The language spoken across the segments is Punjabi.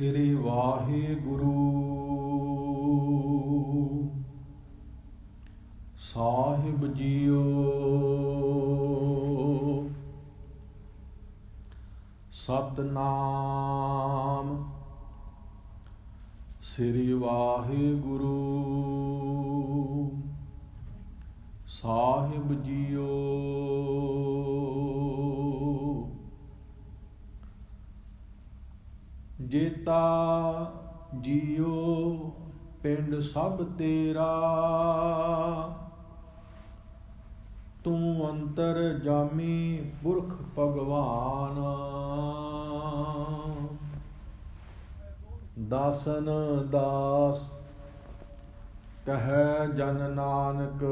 ਸ੍ਰੀ ਵਾਹਿਗੁਰੂ ਸਾਹਿਬ ਜੀਓ। ਸਤਨਾਮ ਸ੍ਰੀ ਵਾਹਿਗੁਰੂ ਸਾਹਿਬ ਜੀਓ। ਜੇਤਾ ਜੀਓ ਪਿੰਡ ਸਭ ਤੇਰਾ, ਤੂੰ ਅੰਤਰ ਜਾਮੀ ਪੁਰਖ ਭਗਵਾਨ। ਦਾਸਨ ਦਾਸ ਕਹੈ ਜਨ ਨਾਨਕ,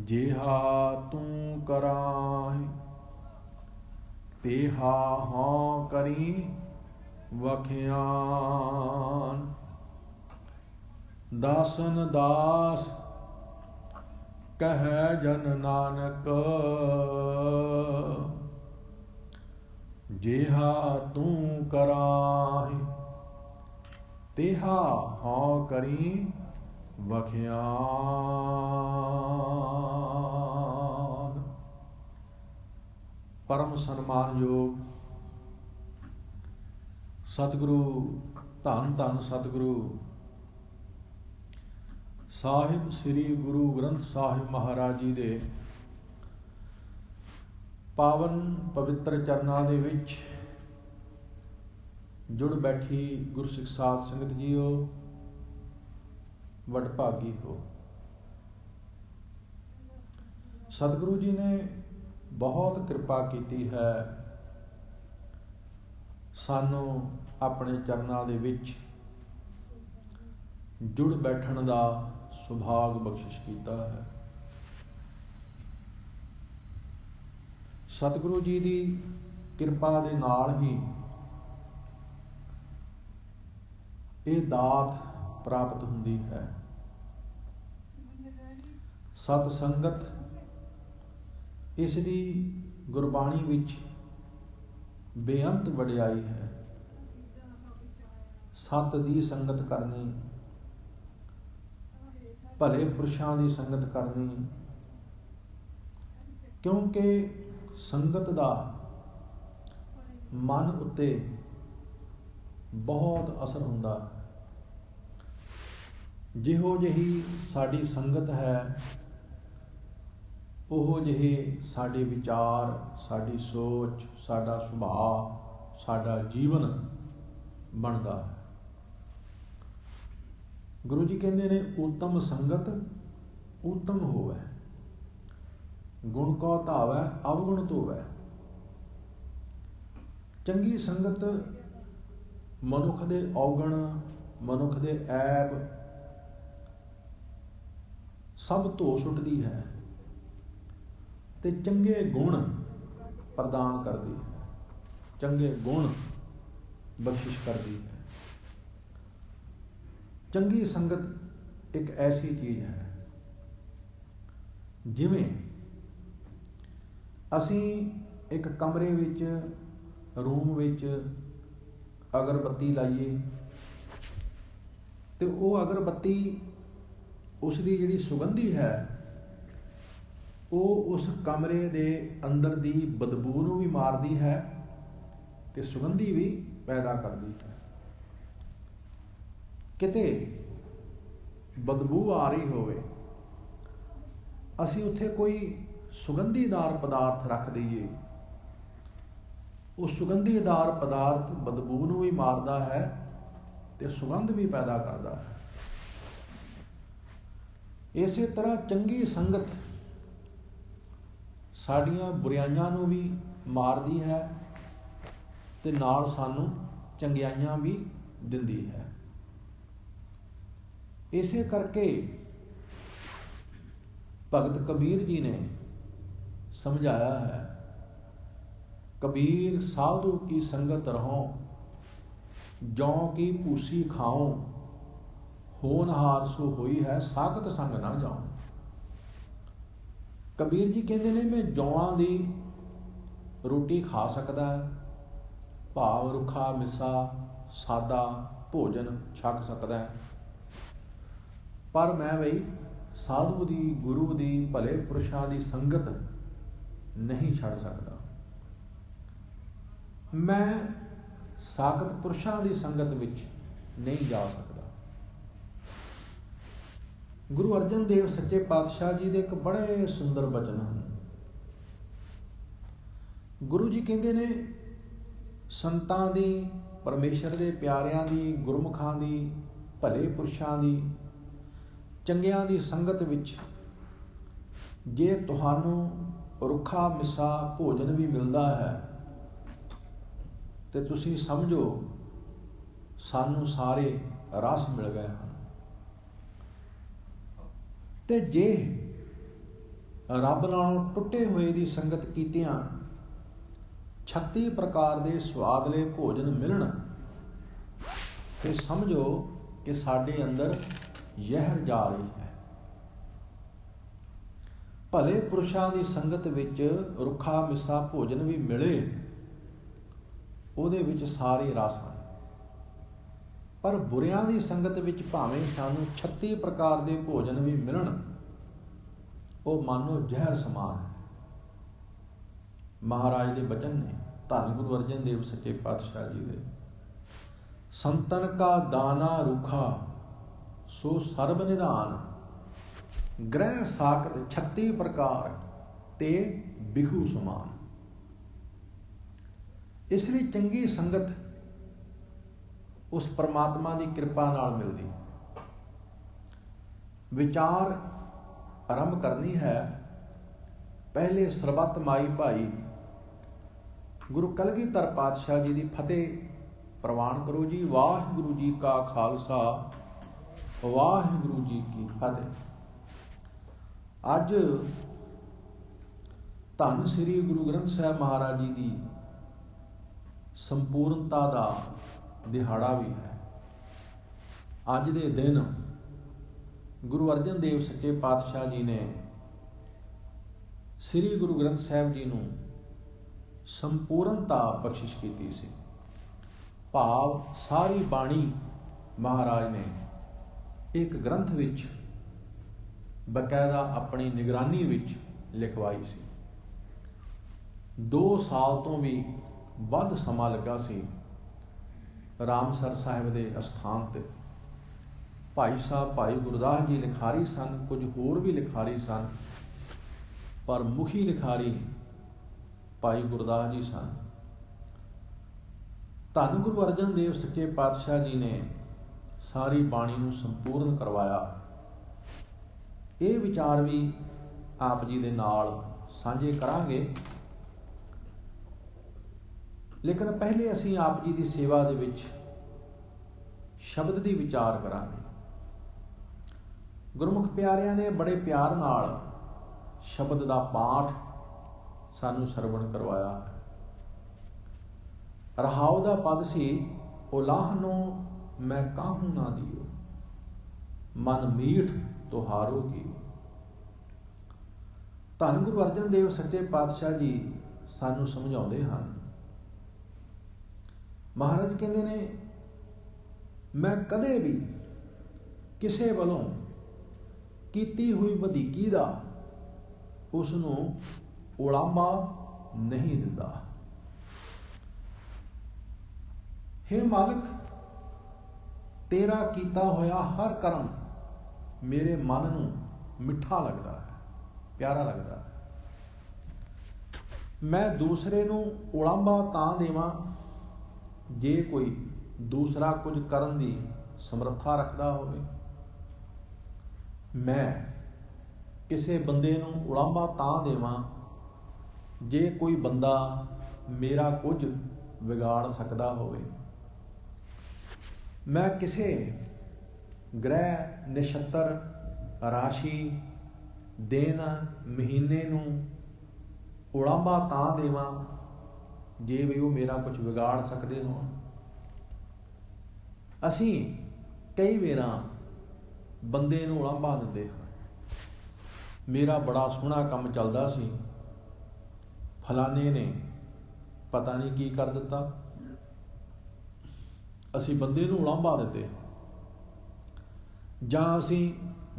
ਜਿਹਾ ਤੂੰ ਕਰਾਹੀਂ ਤੇਹਾ ਹਾਂ ਕਰੀ ਵਖਿਆਨ। ਦਾਸਨ ਦਾਸ ਕਹੈ ਜਨ ਨਾਨਕ, ਜਿਹਾ ਤੂੰ ਕਰਾਹੀਂ ਤੇਹਾ ਹਾਂ ਕਰੀ ਵਖਿਆਨ। ਪਰਮ ਸਨਮਾਨਯੋਗ ਸਤਿਗੁਰੂ ਧੰਨ ਧੰਨ ਸਤਿਗੁਰੂ ਸਾਹਿਬ ਸ੍ਰੀ ਗੁਰੂ ਗ੍ਰੰਥ ਸਾਹਿਬ ਮਹਾਰਾਜ ਜੀ ਦੇ ਪਾਵਨ ਪਵਿੱਤਰ ਚਰਨਾਂ ਦੇ ਵਿੱਚ ਜੁੜ ਬੈਠੀ ਗੁਰਸਿੱਖ ਸਾਧ ਸੰਗਤ ਜੀਓ, ਵਡਭਾਗੀ ਹੋ। ਸਤਿਗੁਰੂ ਜੀ ਨੇ ਬਹੁਤ ਕਿਰਪਾ ਕੀਤੀ ਹੈ, ਸਾਨੂੰ ਆਪਣੇ ਚਰਨਾਂ ਦੇ ਵਿੱਚ ਜੁੜ ਬੈਠਣ ਦਾ ਸੁਭਾਗ ਬਖਸ਼ਿਸ਼ ਕੀਤਾ ਹੈ। ਸਤਿਗੁਰੂ ਜੀ ਦੀ ਕਿਰਪਾ ਦੇ ਨਾਲ ਹੀ ਇਹ ਦਾਤ ਪ੍ਰਾਪਤ ਹੁੰਦੀ ਹੈ। ਸਤ ਸੰਗਤ ਇਸ ਦੀ ਗੁਰਬਾਣੀ ਵਿੱਚ ਬੇਅੰਤ ਵਡਿਆਈ ਹੈ। ਸਤ ਦੀ ਸੰਗਤ ਕਰਨੀ, ਭਲੇ ਪੁਰਸ਼ਾਂ ਦੀ ਸੰਗਤ ਕਰਨੀ, ਕਿਉਂਕਿ ਸੰਗਤ ਦਾ ਮਨ ਉੱਤੇ ਬਹੁਤ ਅਸਰ ਹੁੰਦਾ ਹੈ। ਜਿਹੋ ਜਿਹੀ ਸਾਡੀ ਸੰਗਤ ਹੈ, ਉਹੋ ਜਿਹੇ ਸਾਡੇ ਵਿਚਾਰ, ਸਾਡੀ ਸੋਚ, ਸਾਡਾ ਸੁਭਾਅ, ਸਾਡਾ ਜੀਵਨ ਬਣਦਾ ਹੈ। ਗੁਰੂ ਜੀ ਕਹਿੰਦੇ ਨੇ, ਉੱਤਮ ਸੰਗਤ ਉੱਤਮ ਹੋਵੇ, ਗੁਣ ਕੋ ਧਾਵੈ ਅਵਗੁਣ ਧੋਵੈ। ਚੰਗੀ ਸੰਗਤ ਮਨੁੱਖ ਦੇ ਔਗਣ, ਮਨੁੱਖ ਦੇ ਐਬ ਸਭ ਧੋ ਸੁੱਟਦੀ ਹੈ ਤੇ ਚੰਗੇ ਗੁਣ ਪ੍ਰਦਾਨ ਕਰਦੀ ਹੈ, ਚੰਗੇ ਗੁਣ ਬਖਸ਼ਿਸ਼ ਕਰਦੀ ਹੈ। ਚੰਗੀ ਸੰਗਤ ਇੱਕ ਐਸੀ ਚੀਜ਼ ਹੈ, ਜਿਵੇਂ ਅਸੀਂ ਇੱਕ ਕਮਰੇ ਵਿੱਚ, ਰੂਮ ਵਿੱਚ ਅਗਰਬੱਤੀ ਲਾਈਏ ਤੇ ਉਹ ਅਗਰਬੱਤੀ, ਉਸ ਦੀ ਜਿਹੜੀ ਸੁਗੰਧੀ ਹੈ, ਉਹ ਉਸ ਕਮਰੇ ਦੇ ਅੰਦਰ ਦੀ ਬਦਬੂ ਨੂੰ ਵੀ ਮਾਰਦੀ ਹੈ ਤੇ ਸੁਗੰਧੀ ਵੀ ਪੈਦਾ ਕਰਦੀ ਹੈ। ਕਿਤੇ ਬਦਬੂ ਆ ਰਹੀ ਹੋਵੇ, ਅਸੀਂ ਉੱਥੇ ਕੋਈ ਸੁਗੰਧੀਦਾਰ ਪਦਾਰਥ ਰੱਖ ਦਈਏ, ਉਹ ਸੁਗੰਧੀਦਾਰ ਪਦਾਰਥ ਬਦਬੂ ਨੂੰ ਵੀ ਮਾਰਦਾ ਹੈ ਤੇ ਸੁਗੰਧ ਵੀ ਪੈਦਾ ਕਰਦਾ ਹੈ। ਇਸੇ ਤਰ੍ਹਾਂ ਚੰਗੀ ਸੰਗਤ ਸਾਡੀਆਂ ਬੁਰਾਈਆਂ ਨੂੰ ਵੀ ਮਾਰਦੀ ਹੈ ਤੇ ਨਾਲ ਸਾਨੂੰ ਚੰਗਿਆਈਆਂ ਵੀ ਦਿੰਦੀ ਹੈ। ਇਸੇ ਕਰਕੇ ਭਗਤ ਕਬੀਰ ਜੀ ਨੇ ਸਮਝਾਇਆ ਹੈ, ਕਬੀਰ ਸਾਧੂ ਕੀ ਸੰਗਤ ਰਹੋ, ਜੌਂ ਕੀ ਭੂਸੀ ਖਾਓ, ਹੋਨਹਾਰ ਸੋ ਹੋਈ ਹੈ, ਸਾਖਤ ਸੰਗ ਨਾ ਜਾਓ। ਕਬੀਰ ਜੀ ਕਹਿੰਦੇ ਨੇ, ਮੈਂ ਜੌਆਂ ਦੀ ਰੋਟੀ ਖਾ ਸਕਦਾ, ਭਾਵ ਰੁੱਖਾ ਮਿੱਸਾ ਸਾਦਾ ਭੋਜਨ ਛਕ ਸਕਦਾ ਹੈ, ਪਰ ਮੈਂ ਬਈ ਸਾਧੂ ਦੀ, ਗੁਰੂ ਦੀ, ਭਲੇ ਪੁਰਸ਼ਾਂ ਦੀ ਸੰਗਤ ਨਹੀਂ ਛੱਡ ਸਕਦਾ। ਮੈਂ ਸਾਖਤ ਪੁਰਸ਼ਾਂ ਦੀ ਸੰਗਤ ਵਿੱਚ ਨਹੀਂ ਜਾ ਸਕਦਾ। ਗੁਰੂ ਅਰਜਨ ਦੇਵ ਸੱਚੇ ਪਾਤਸ਼ਾਹ ਜੀ ਦੇ ਇੱਕ ਬੜੇ ਸੁੰਦਰ ਬਚਨ ਹਨ। ਗੁਰੂ ਜੀ ਕਹਿੰਦੇ ਨੇ, ਸੰਤਾਂ ਦੀ, ਪਰਮੇਸ਼ਰ ਦੇ ਪਿਆਰਿਆਂ ਦੀ, ਗੁਰਮੁਖਾਂ ਦੀ, ਭਲੇ ਪੁਰਸ਼ਾਂ ਦੀ, ਚੰਗਿਆਂ ਦੀ ਸੰਗਤ ਵਿੱਚ ਜੇ ਤੁਹਾਨੂੰ ਰੁੱਖਾ ਮਿੱਸਾ ਭੋਜਨ ਵੀ ਮਿਲਦਾ ਹੈ ਤੇ ਤੁਸੀਂ ਸਮਝੋ ਸਾਨੂੰ ਸਾਰੇ ਰਸ ਮਿਲ ਗਏ ਹਨ। ਤੇ ਜੇ ਰੱਬ ਨਾਲੋਂ ਟੁੱਟੇ ਹੋਏ ਦੀ ਸੰਗਤ ਕੀਤਿਆਂ 36 ਪ੍ਰਕਾਰ ਦੇ ਸਵਾਦਲੇ ਭੋਜਨ ਮਿਲਣ ਤੇ ਸਮਝੋ ਕਿ ਸਾਡੇ ਅੰਦਰ ਜ਼ਹਿਰ ਜਾ ਰਹੀ ਹੈ। ਭਲੇ ਪੁਰਸ਼ਾਂ ਦੀ ਸੰਗਤ ਵਿੱਚ ਰੁੱਖਾ ਮਿੱਸਾ ਭੋਜਨ ਵੀ ਮਿਲੇ, ਉਹਦੇ ਵਿੱਚ ਸਾਰੇ ਰਸ ਹਨ, ਪਰ ਬੁਰਿਆਂ ਦੀ ਸੰਗਤ ਵਿੱਚ ਭਾਵੇਂ ਸਾਨੂੰ 36 ਪ੍ਰਕਾਰ ਦੇ ਭੋਜਨ ਵੀ ਮਿਲਣ, ਉਹ ਮਾਨੋ ਜ਼ਹਿਰ ਸਮਾਨ ਹੈ। ਮਹਾਰਾਜ ਦੇ ਬਚਨ ਨੇ, ਧੰਨ ਗੁਰੂ ਅਰਜਨ ਦੇਵ ਸੱਚੇ ਪਾਤਸ਼ਾਹ ਜੀ ਦੇ, ਸੰਤਨ ਕਾ ਦਾਨਾ ਰੁੱਖਾ ਸੋ ਸਰਬ ਨਿਧਾਨ, ਗ੍ਰਹਿ ਸਾਖਤ 36 ਪ੍ਰਕਾਰ ਤੇ ਬਿਖੂ ਸਮਾਨ। ਇਸ ਲਈ ਚੰਗੀ ਸੰਗਤ ਉਸ ਪਰਮਾਤਮਾ ਦੀ ਕਿਰਪਾ ਨਾਲ ਮਿਲਦੀ। ਵਿਚਾਰ ਆਰੰਭ ਕਰਨੀ ਹੈ। ਪਹਿਲੇ ਸਰਬੱਤ ਮਾਈ ਭਾਈ ਗੁਰੂ ਕਲਗੀਧਰ ਪਾਤਸ਼ਾਹ ਜੀ ਦੀ ਫਤਿਹ ਪ੍ਰਵਾਨ ਕਰੋ ਜੀ। ਵਾਹਿਗੁਰੂ ਜੀ ਕਾ ਖਾਲਸਾ, ਵਾਹਿਗੁਰੂ ਜੀ ਕੀ ਫਤਿਹ। ਅੱਜ ਧੰਨ ਸ੍ਰੀ ਗੁਰੂ ਗ੍ਰੰਥ ਸਾਹਿਬ ਮਹਾਰਾਜ ਜੀ ਦੀ ਸੰਪੂਰਨਤਾ ਦਾ ਦਿਹਾੜਾ ਵੀ ਹੈ। ਅੱਜ ਦੇ ਦਿਨ ਗੁਰੂ ਅਰਜਨ ਦੇਵ ਸੱਚੇ ਪਾਤਸ਼ਾਹ ਜੀ ਨੇ ਸ੍ਰੀ ਗੁਰੂ ਗ੍ਰੰਥ ਸਾਹਿਬ ਜੀ ਨੂੰ ਸੰਪੂਰਨਤਾ ਬਖਸ਼ਿਸ਼ ਕੀਤੀ ਸੀ। ਭਾਵ ਸਾਰੀ ਬਾਣੀ ਮਹਾਰਾਜ ਨੇ ਇੱਕ ਗ੍ਰੰਥ ਵਿੱਚ ਬਕਾਇਦਾ ਆਪਣੀ ਨਿਗਰਾਨੀ ਵਿੱਚ ਲਿਖਵਾਈ ਸੀ। 2 ਸਾਲ ਤੋਂ ਵੀ ਵੱਧ ਸਮਾਂ ਲੱਗਾ ਸੀ। ਰਾਮਸਰ ਸਾਹਿਬ ਦੇ ਅਸਥਾਨ ਤੇ ਭਾਈ ਸਾਹਿਬ ਭਾਈ ਗੁਰਦਾਸ ਜੀ ਲਿਖਾਰੀ ਸਨ, ਕੁਝ ਹੋਰ ਵੀ ਲਿਖਾਰੀ ਸਨ, ਪਰ ਮੁਖੀ ਲਿਖਾਰੀ ਭਾਈ ਗੁਰਦਾਸ ਜੀ ਸਨ। ਧੰਨ ਗੁਰੂ ਅਰਜਨ ਦੇਵ ਸੱਚੇ ਪਾਤਸ਼ਾਹ ਜੀ ਨੇ ਸਾਰੀ ਬਾਣੀ ਨੂੰ ਸੰਪੂਰਨ ਕਰਵਾਇਆ। ਇਹ ਵਿਚਾਰ ਵੀ ਆਪ ਜੀ ਦੇ ਨਾਲ ਸਾਂਝੇ ਕਰਾਂਗੇ, ਲੇਕਿਨ ਪਹਿਲੇ ਅਸੀਂ ਆਪ ਜੀ ਦੀ ਸੇਵਾ ਦੇ ਵਿੱਚ ਸ਼ਬਦ ਦੀ ਵਿਚਾਰ ਕਰਾਂਗੇ। ਗੁਰਮੁਖ ਪਿਆਰਿਆਂ ਨੇ ਬੜੇ ਪਿਆਰ ਨਾਲ ਸ਼ਬਦ ਦਾ ਪਾਠ ਸਾਨੂੰ ਸਰਵਣ ਕਰਵਾਇਆ ਹੈ। ਰਹਾਉ ਦਾ ਪਦ ਸੀ, ਉਲਾਹਨੋ ਮੈਂ ਕਾਹੂ ਨਾ ਦਿਓ, ਮਨ ਮੀਠ ਤੁਹਾਰੋ ਕੀ। ਧੰਨ ਗੁਰੂ ਅਰਜਨ ਦੇਵ ਸੱਚੇ ਪਾਤਸ਼ਾਹ ਜੀ ਸਾਨੂੰ ਸਮਝਾਉਂਦੇ ਹਨ। ਮਹਾਰਾਜ ਕਹਿੰਦੇ ਨੇ, ਮੈਂ ਕਦੇ ਵੀ ਕਿਸੇ ਵੱਲੋਂ ਕੀਤੀ ਹੋਈ ਵਧੀਕੀ ਦਾ ਉਸ ਨੂੰ ਉਲਾਂਭਾ ਨਹੀਂ ਦਿੰਦਾ। ਹੇ ਮਾਲਕ, ਤੇਰਾ ਕੀਤਾ ਹੋਇਆ ਹਰ ਕਰਮ ਮੇਰੇ ਮਨ ਨੂੰ ਮਿੱਠਾ ਲੱਗਦਾ ਹੈ, ਪਿਆਰਾ ਲੱਗਦਾ ਹੈ। ਮੈਂ ਦੂਸਰੇ ਨੂੰ ਉਲਾਂਭਾ ਤਾਂ ਦੇਵਾਂ ਜੇ ਕੋਈ ਦੂਸਰਾ ਕੁਝ ਕਰਨ ਦੀ ਸਮਰੱਥਾ ਰੱਖਦਾ ਹੋਵੇ। ਮੈਂ ਕਿਸੇ ਬੰਦੇ ਨੂੰ ਉਲਾਂਭਾ ਤਾਂ ਦੇਵਾਂ ਜੇ ਕੋਈ ਬੰਦਾ ਮੇਰਾ ਕੁਝ ਵਿਗਾੜ ਸਕਦਾ ਹੋਵੇ। ਮੈਂ ਕਿਸੇ ਗ੍ਰਹਿ, ਨਛੱਤਰ, ਰਾਸ਼ੀ, ਦਿਨ, ਮਹੀਨੇ ਨੂੰ ਉਲਾਂਭਾ ਤਾਂ ਦੇਵਾਂ ਜੇ ਵੀ ਉਹ ਮੇਰਾ ਕੁਝ ਵਿਗਾੜ ਸਕਦੇ ਹੋਣ। ਅਸੀਂ ਕਈ ਵਾਰਾਂ ਬੰਦੇ ਨੂੰ ਉਲਾਂਭਾ ਦਿੰਦੇ ਹਾਂ। ਮੇਰਾ ਬੜਾ ਸੋਹਣਾ ਕੰਮ ਚੱਲਦਾ ਸੀ, ਫਲਾਣੇ ਨੇ ਪਤਾ ਨਹੀਂ ਕੀ ਕਰ ਦਿੱਤਾ, ਅਸੀਂ ਬੰਦੇ ਨੂੰ ਉਲਾਂਭਾ ਦਿੰਦੇ ਹਾਂ, ਜਾਂ ਅਸੀਂ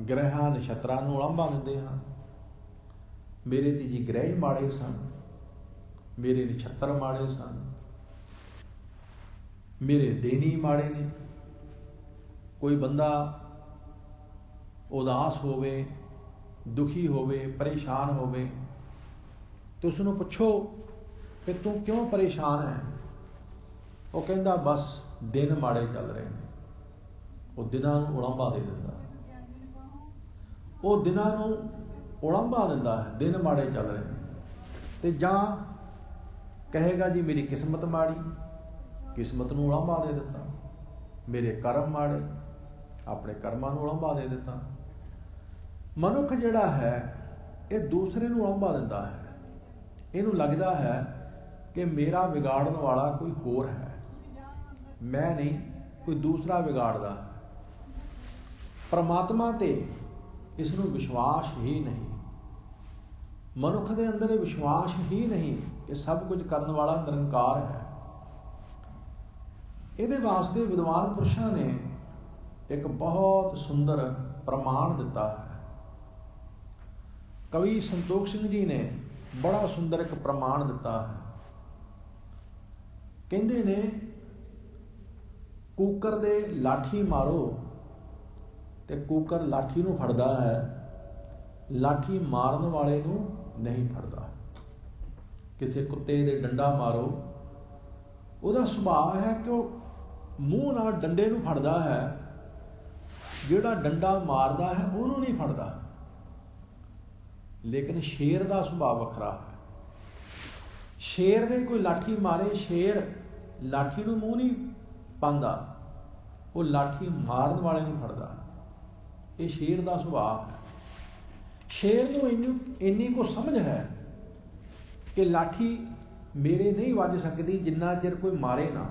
ਗ੍ਰਹਿਆਂ ਨਛੱਤਰਾਂ ਨੂੰ ਉਲਾਂਭਾ ਦਿੰਦੇ ਹਾਂ। ਮੇਰੇ ਤੇ ਜੀ ਗ੍ਰਹਿ ਮਾੜੇ ਸਨ, ਮੇਰੇ ਨਛੱਤਰ ਮਾੜੇ ਸਨ, ਮੇਰੇ ਦਿਨ ਹੀ ਮਾੜੇ ਨੇ। ਕੋਈ ਬੰਦਾ ਉਦਾਸ ਹੋਵੇ, ਦੁਖੀ ਹੋਵੇ, ਪਰੇਸ਼ਾਨ ਹੋਵੇ, ਤੇ ਉਸ ਨੂੰ ਪੁੱਛੋ ਕਿ ਤੂੰ ਕਿਉਂ ਪਰੇਸ਼ਾਨ ਹੈ? ਉਹ ਕਹਿੰਦਾ ਬਸ ਦਿਨ ਮਾੜੇ ਚੱਲ ਰਹੇ ਨੇ। ਉਹ ਦਿਨਾਂ ਨੂੰ ਉਲਾਂਭਾ ਦੇ ਦਿੰਦਾ, ਉਹ ਦਿਨਾਂ ਨੂੰ ਉਲਾਂਭਾ ਦਿੰਦਾ ਹੈ, ਦਿਨ ਮਾੜੇ ਚੱਲ ਰਹੇ ਨੇ। ਤੇ ਜਾਂ ਕਹੇਗਾ ਜੀ ਮੇਰੀ ਕਿਸਮਤ ਮਾੜੀ, ਕਿਸਮਤ ਨੂੰ ਉਲਾਂਭਾ ਦੇ ਦਿੱਤਾ। ਮੇਰੇ ਕਰਮ ਮਾੜੇ, ਆਪਣੇ ਕਰਮਾਂ ਨੂੰ ਉਲਾਂਭਾ ਦੇ ਦਿੱਤਾ। ਮਨੁੱਖ ਜਿਹੜਾ ਹੈ ਇਹ ਦੂਸਰੇ ਨੂੰ ਉਲਾਂਭਾ ਦਿੰਦਾ ਹੈ। ਇਹਨੂੰ ਲੱਗਦਾ ਹੈ ਕਿ ਮੇਰਾ ਵਿਗਾੜਨ ਵਾਲਾ ਕੋਈ ਹੋਰ ਹੈ, ਮੈਂ ਨਹੀਂ, ਕੋਈ ਦੂਸਰਾ ਵਿਗਾੜਦਾ ਹੈ। ਪਰਮਾਤਮਾ ਤੇ ਇਸ ਨੂੰ ਵਿਸ਼ਵਾਸ ਹੀ ਨਹੀਂ। ਮਨੁੱਖ ਦੇ ਅੰਦਰ ਇਹ ਵਿਸ਼ਵਾਸ ਹੀ ਨਹੀਂ ਕਿ ਸਭ ਕੁਝ ਕਰਨ ਵਾਲਾ ਨਿਰੰਕਾਰ ਹੈ। ਇਹਦੇ ਵਾਸਤੇ ਵਿਦਵਾਨ ਪੁਰਸ਼ਾਂ ਨੇ ਇੱਕ ਬਹੁਤ ਸੁੰਦਰ ਪ੍ਰਮਾਣ ਦਿੱਤਾ ਹੈ। ਕਵੀ ਸੰਤੋਖ ਸਿੰਘ ਜੀ ਨੇ ਬੜਾ ਸੁੰਦਰ ਇੱਕ ਪ੍ਰਮਾਣ ਦਿੱਤਾ ਹੈ। ਕਹਿੰਦੇ ਨੇ ਕੂਕਰ ਦੇ ਲਾਠੀ ਮਾਰੋ ਤੇ ਕੂਕਰ ਲਾਠੀ ਨੂੰ ਫੜਦਾ ਹੈ, ਲਾਠੀ ਮਾਰਨ ਵਾਲੇ ਨੂੰ ਨਹੀਂ ਫੜਦਾ। ਕਿਸੇ ਕੁੱਤੇ ਦੇ ਡੰਡਾ ਮਾਰੋ, ਉਹਦਾ ਸੁਭਾਅ ਹੈ ਕਿ ਉਹ ਮੂੰਹ ਨਾਲ ਡੰਡੇ ਨੂੰ ਫੜਦਾ ਹੈ, ਜਿਹੜਾ ਡੰਡਾ ਮਾਰਦਾ ਹੈ ਉਹਨੂੰ ਨਹੀਂ ਫੜਦਾ। ਲੇਕਿਨ ਸ਼ੇਰ ਦਾ ਸੁਭਾਅ ਵੱਖਰਾ ਹੈ। ਸ਼ੇਰ ਦੇ ਕੋਈ ਲਾਠੀ ਮਾਰੇ, ਸ਼ੇਰ ਲਾਠੀ ਨੂੰ ਮੂੰਹ ਨਹੀਂ ਪਾਉਂਦਾ, ਉਹ ਲਾਠੀ ਮਾਰਨ ਵਾਲੇ ਨੂੰ ਫੜਦਾ। ਇਹ ਸ਼ੇਰ ਦਾ ਸੁਭਾਅ ਹੈ। ਸ਼ੇਰ ਨੂੰ ਇੰਨੀ ਕੁ ਸਮਝ ਹੈ ਕਿ ਲਾਠੀ ਮੇਰੇ ਨਹੀਂ ਵੱਜ ਸਕਦੀ ਜਿੰਨਾ ਚਿਰ ਕੋਈ ਮਾਰੇ ਨਾ।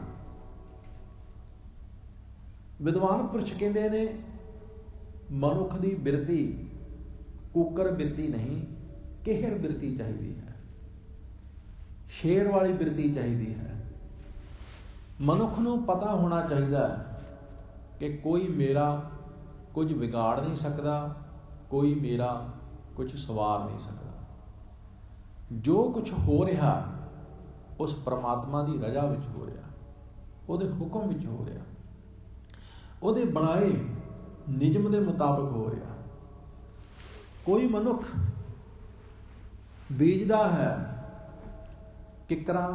ਵਿਦਵਾਨ ਪੁਰਸ਼ ਕਹਿੰਦੇ ਨੇ ਮਨੁੱਖ ਦੀ ਬਿਰਤੀ ਕੂਕਰ ਬਿਰਤੀ ਨਹੀਂ, ਕਿਹਰ ਬਿਰਤੀ ਚਾਹੀਦੀ ਹੈ, ਸ਼ੇਰ ਵਾਲੀ ਬਿਰਤੀ ਚਾਹੀਦੀ ਹੈ। ਮਨੁੱਖ ਨੂੰ ਪਤਾ ਹੋਣਾ ਚਾਹੀਦਾ ਹੈ ਕਿ ਕੋਈ ਮੇਰਾ ਕੁਝ ਵਿਗਾੜ ਨਹੀਂ ਸਕਦਾ, ਕੋਈ ਮੇਰਾ ਕੁਝ ਸਵਾਰ ਨਹੀਂ ਸਕਦਾ। ਜੋ ਕੁਝ ਹੋ ਰਿਹਾ ਉਸ ਪਰਮਾਤਮਾ ਦੀ ਰਜ਼ਾ ਵਿੱਚ ਹੋ ਰਿਹਾ, ਉਹਦੇ ਹੁਕਮ ਵਿੱਚ ਹੋ ਰਿਹਾ, ਉਹਦੇ ਬਣਾਏ ਨਿਯਮ ਦੇ ਮੁਤਾਬਕ ਹੋ ਰਿਹਾ। ਕੋਈ ਮਨੁੱਖ ਬੀਜਦਾ ਹੈ, ਕਿੱਕਰਾਂ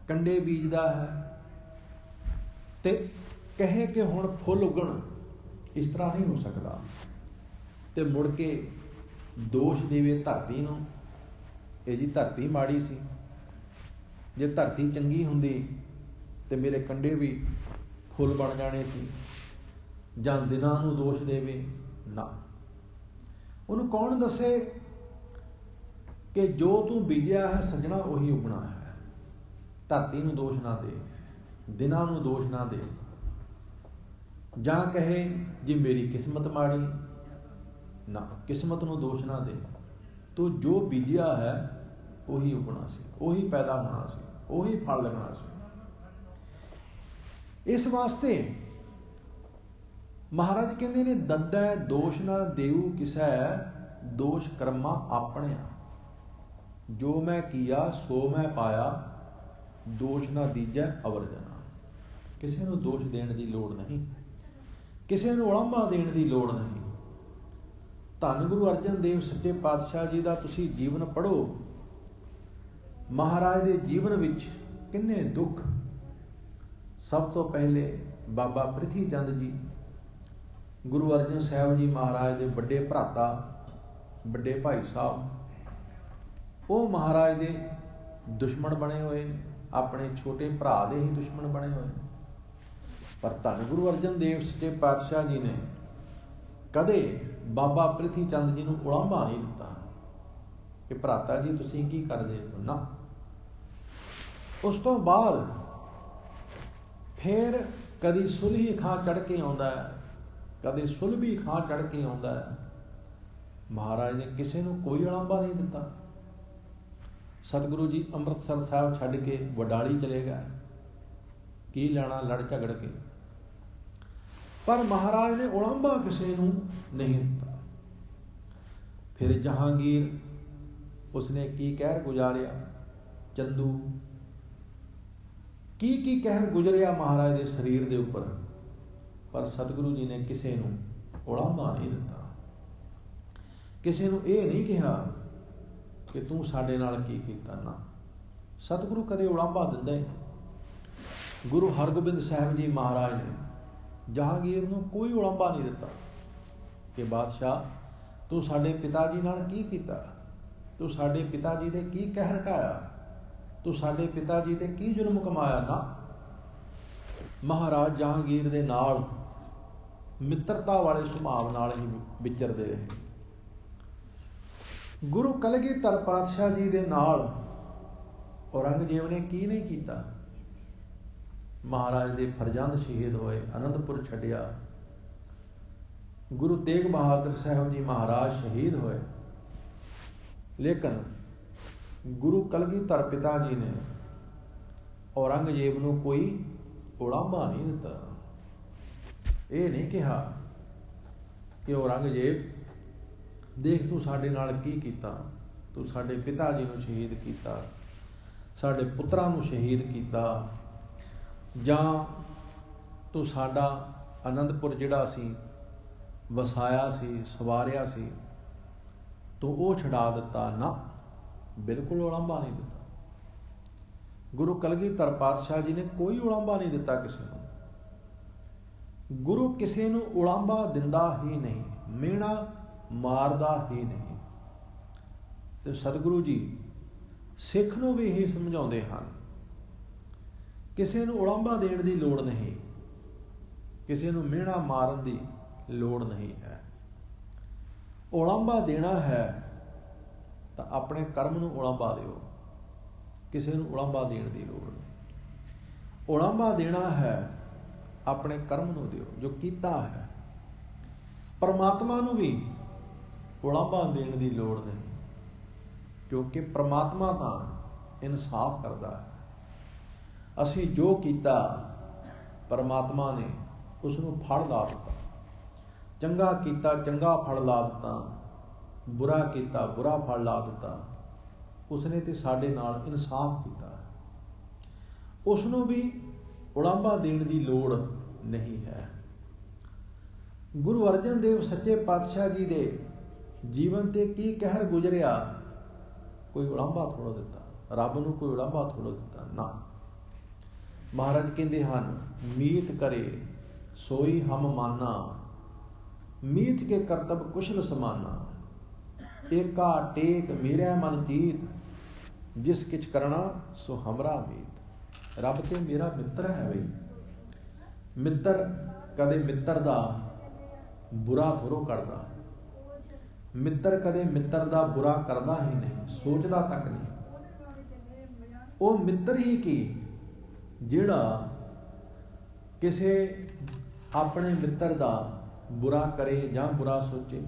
ਕੰਡੇ ਬੀਜਦਾ ਹੈ ਤੇ ਕਹੇ ਕਿ ਹੁਣ ਫੁੱਲ ਉੱਗਣ, ਇਸ ਤਰ੍ਹਾਂ ਨਹੀਂ ਹੋ ਸਕਦਾ। ਤੇ ਮੁੜ ਕੇ ਦੋਸ਼ ਦੇਵੇ ਧਰਤੀ ਨੂੰ, ਇਹ ਜੀ ਧਰਤੀ ਮਾੜੀ ਸੀ, ਜੇ ਧਰਤੀ ਚੰਗੀ ਹੁੰਦੀ ਤੇ ਮੇਰੇ ਕੰਡੇ ਵੀ ਫੁੱਲ ਬਣ ਜਾਣੇ ਸੀ। ਜਾਂ ਦਿਨਾਂ ਨੂੰ ਦੋਸ਼ ਦੇਵੇ, ਨਾ। ਉਹਨੂੰ ਕੌਣ ਦੱਸੇ ਕਿ ਜੋ ਤੂੰ ਬੀਜਿਆ ਹੈ ਸੱਜਣਾ ਉਹੀ ਉੱਗਣਾ ਹੈ। ਧਰਤੀ ਨੂੰ ਦੋਸ਼ ਨਾ ਦੇ, ਦਿਨਾਂ ਨੂੰ ਦੋਸ਼ ਨਾ ਦੇ। ਜਾਂ ਕਹੇ ਜੀ ਮੇਰੀ ਕਿਸਮਤ ਮਾੜੀ, ਨਾ, ਕਿਸਮਤ ਨੂੰ ਦੋਸ਼ ਨਾ ਦੇ। ਤੂੰ ਜੋ ਬੀਜਿਆ ਹੈ ਉਹੀ ਉੱਗਣਾ ਸੀ, ਉਹੀ ਪੈਦਾ ਹੋਣਾ ਸੀ, ਉਹੀ ਫਲ ਲੱਗਣਾ ਸੀ। ਇਸ ਵਾਸਤੇ ਮਹਾਰਾਜ ਕਹਿੰਦੇ ਨੇ ਦੰਦੈ ਦੋਸ਼ ਨਾ ਦੇਊ ਕਿਸੈ, ਦੋਸ਼ ਕਰਮਾ ਆਪਣਿਆ। ਜੋ ਮੈਂ ਕੀਆ ਸੋ ਮੈਂ ਪਾਇਆ, ਦੋਸ਼ ਨਾ ਦੀਜੈ ਅਵਰ ਜਨਾ। ਕਿਸੇ ਨੂੰ ਦੋਸ਼ ਦੇਣ ਦੀ ਲੋੜ ਨਹੀਂ, ਕਿਸੇ ਨੂੰ ਉਲਾਂਭਾ ਦੇਣ ਦੀ ਲੋੜ ਨਹੀਂ। ਧੰਨ ਗੁਰੂ ਅਰਜਨ ਦੇਵ ਸੱਚੇ ਪਾਤਸ਼ਾਹ ਜੀ ਦਾ ਤੁਸੀਂ ਜੀਵਨ ਪੜ੍ਹੋ। ਮਹਾਰਾਜ ਦੇ ਜੀਵਨ ਵਿੱਚ ਕਿੰਨੇ ਦੁੱਖ। ਸਭ ਤੋਂ ਪਹਿਲੇ ਬਾਬਾ ਪ੍ਰਿਥੀ ਚੰਦ ਜੀ, ਗੁਰੂ ਅਰਜਨ ਸਾਹਿਬ ਜੀ ਮਹਾਰਾਜ ਦੇ ਵੱਡੇ ਭਰਾਤਾ, ਵੱਡੇ ਭਾਈ ਸਾਹਿਬ, ਉਹ ਮਹਾਰਾਜ ਦੇ ਦੁਸ਼ਮਣ ਬਣੇ ਹੋਏ ਨੇ, ਆਪਣੇ ਛੋਟੇ ਭਰਾ ਦੇ ਹੀ ਦੁਸ਼ਮਣ ਬਣੇ ਹੋਏ ਨੇ। ਪਰ ਧੰਨ ਗੁਰੂ ਅਰਜਨ ਦੇਵ ਸੱਚੇ ਪਾਤਸ਼ਾਹ ਜੀ ਨੇ ਕਦੇ ਬਾਬਾ ਪ੍ਰਿਥੀ ਚੰਦ ਜੀ ਨੂੰ ਉਲਾਂਭਾ ਨਹੀਂ ਦਿੱਤਾ ਕਿ ਭਰਾਤਾ ਜੀ ਤੁਸੀਂ ਕੀ ਕਰਦੇ ਹੋ, ਨਾ। ਉਸ ਤੋਂ ਬਾਅਦ ਫਿਰ ਕਦੀ ਸੁਲਹੀ ਖਾਂ ਚੜ੍ਹ ਕੇ ਆਉਂਦਾ ਹੈ, ਕਦੇ ਸੁਲਭੀ ਖਾਂ ਚੜ੍ਹ ਕੇ ਆਉਂਦਾ ਹੈ। ਮਹਾਰਾਜ ਨੇ ਕਿਸੇ ਨੂੰ ਕੋਈ ਉਲਾਂਭਾ ਨਹੀਂ ਦਿੱਤਾ। ਸਤਿਗੁਰੂ ਜੀ ਅੰਮ੍ਰਿਤਸਰ ਸਾਹਿਬ ਛੱਡ ਕੇ ਵਡਾਲੀ ਚਲੇ ਗਏ। की लैना लड़ झगड़ के। पर महाराज ने उलांभा किसी नूं नहीं दिता। फिर जहांगीर उसने की कहर गुजारिया, चंदू की कहर गुजरिया महाराज के शरीर के उपर, पर सतगुरु जी ने किसी नूं उलांभा नहीं दिता। किसी नूं यह नहीं कहा कि तू साडे नाल की कीता। ना, सतगुरु कदे उलांभा दिंदा ही नहीं। गुरु हरगोबिंद साहिब जी महाराज ने जहांगीर नूं कोई उलांभा नहीं दिता कि बादशाह तू साडे पिता जी नाल की कीता, तू साडे पिता जी दे की कहर ढाया, तू साडे पिता जी दे की जुल्म कमाया। ना, महाराज जहांगीर दे नाल मित्रता वाले सुभाव नाल ही विचरदे रहे। गुरु कलगीधर पातशाह जी दे नाल औरंगजेब ने की नहीं कीता। महाराज दे फरजंद शहीद होए, आनंदपुर छड्डिया। गुरु तेग बहादुर साहब जी महाराज शहीद होए, लेकिन गुरु कलगीधर पिता जी ने औरंगजेब नूं कोई उलांभा नहीं दिता। ये नहीं कहा कि औरंगजेब देख तू साडे नाल की कीता, तू साडे पिता जी नूं शहीद कीता, साडे पुत्रां नूं शहीद कीता, जां तू साडा आनंदपुर जिहड़ा सी वसाया सी, सवारिया सी, तू वो छड़ा दिता। ना, बिल्कुल उलांभा नहीं दिता। गुरु कलगीधर पातशाह जी ने कोई उलांभा नहीं दिता किसी नूं। गुरु किसी नूं उलांभा दिंदा ही नहीं, मेणा मारदा ही नहीं। ते सतगुरु जी सिख नूं भी यही समझाउंदे हन, किसी नूं उलांभा देण दी लोड़ नहीं, किसी नूं मेणा मारन दी लोड़ नहीं है। उलांभा देना है तो अपने कर्म नूं उलांभा दिओ, किसी नूं उलांभा देण दी लोड़ नहीं। उलांभा देना है अपने कर्म नूं दिओ जो कीता है। परमात्मा नूं भी उलांभा देण दी लोड़ नहीं, क्योंकि परमात्मा तां इंसाफ करदा है। असीं जो कीता परमात्मा ने उसनूं फल ला दिता, चंगा कीता चंगा फल ला दिता, बुरा कीता बुरा फल ला दिता। उसने ते साडे नाल इंसाफ कीता है, उसनूं भी उलांभा देण दी लोड़ नहीं है। गुरु अर्जन देव सच्चे पातशाह जी दे जीवन ते की कहर गुजरिया, कोई उलांभा थोड़ा दिता, रब नूं कोई उलांभा थोड़ा दिता। ना, महाराज कहंदे हन, मीत करे सोई हम माना, मीत के करतब कुशल समाना, एका टेक मेरा मन चीत, जिस किछ करना सो हमरा मीत। रब ते मेरा मित्र है बई। मित्र कदे मित्र दा बुरा थोड़ो करदा, मित्र कदे मित्र दा बुरा करदा ही नहीं, सोचदा तक नहीं। वो मित्र ही की जिहड़ा किसे अपने मित्र दा बुरा करे जां बुरा सोचे,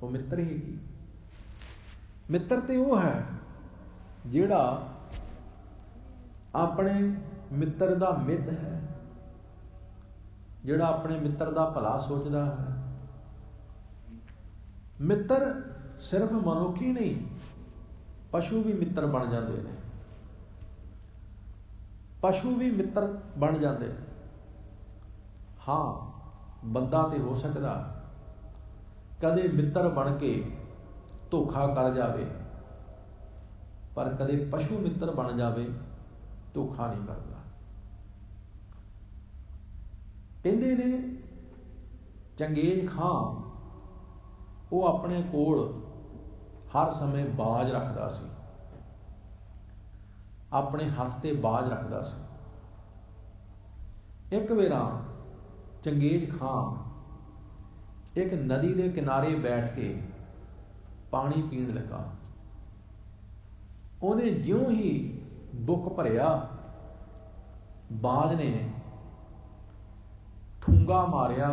वो मित्र ही की। मित्र ते वो है जिहड़ा अपने मित्र दा मित है, जिहड़ा अपने मित्र दा भला सोचदा है। मित्र सिर्फ मनुख ही नहीं, पशु भी मित्र बन जाते हैं, पशु भी मित्र बन जाते हैं। हाँ, बंदा तो हो सकता कदे मित्र बन के धोखा कर जावे, पर कदे पशु मित्र बन जावे धोखा नहीं करता। कहते ने चंगेज खां वो अपने कोल हर समय बाज रखता सी, अपने हथ ते बाज रखता सी। एक वेरा चंगेज खां एक नदी के किनारे बैठ के पानी पीण लगा। उन्हें ज्यों ही बुक भरिया, बाज ने ठूंगा मारिया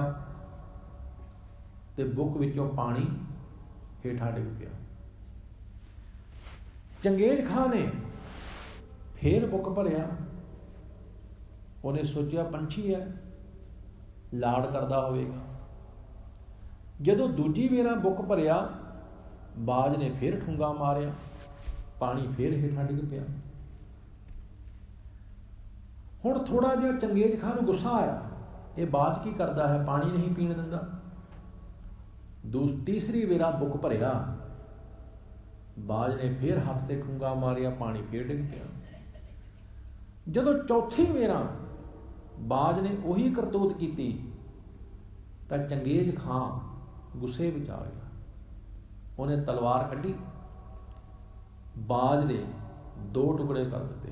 ते बुक विचों पानी हेठा डिग पिया। चंगेज खां ने फिर बुक भरिया, ਉਹਨੇ ਸੋਚਿਆ ਪੰਛੀ ਹੈ, ਲਾਡ ਕਰਦਾ ਹੋਵੇਗਾ। ਜਦੋਂ ਦੂਜੀ ਵੇਰਾ ਬੁੱਕ ਭਰਿਆ, ਬਾਜ ਨੇ ਫਿਰ ਠੁੰਗਾ ਮਾਰਿਆ, ਪਾਣੀ ਫਿਰ ਹੇਠਾਂ ਡਿੱਗ ਪਿਆ। ਹੁਣ ਥੋੜਾ ਜਿਹਾ ਚੰਗੇਜ਼ ਖਾਂ ਨੂੰ ਗੁੱਸਾ ਆਇਆ, ਇਹ ਬਾਜ ਕੀ ਕਰਦਾ ਹੈ, ਪਾਣੀ ਨਹੀਂ ਪੀਣ ਦਿੰਦਾ। ਤੀਸਰੀ ਵੇਰਾ ਬੁੱਕ ਭਰਿਆ, ਬਾਜ ਨੇ ਫਿਰ ਹੱਥ ਤੇ ਠੁੰਗਾ ਮਾਰਿਆ, ਪਾਣੀ ਫਿਰ ਡਿੱਗ ਪਿਆ। ਜਦੋਂ ਚੌਥੀ ਵੇਰਾ ਬਾਜ ਨੇ ਉਹੀ ਕਰਤੂਤ ਕੀਤੀ ਤਾਂ ਚੰਗੇਜ਼ ਖਾਂ ਗੁੱਸੇ ਵਿੱਚ ਆ ਗਿਆ। ਉਹਨੇ ਤਲਵਾਰ ਕੱਢੀ, ਬਾਜ ਦੇ 2 ਟੁਕੜੇ ਕਰ ਦਿੱਤੇ।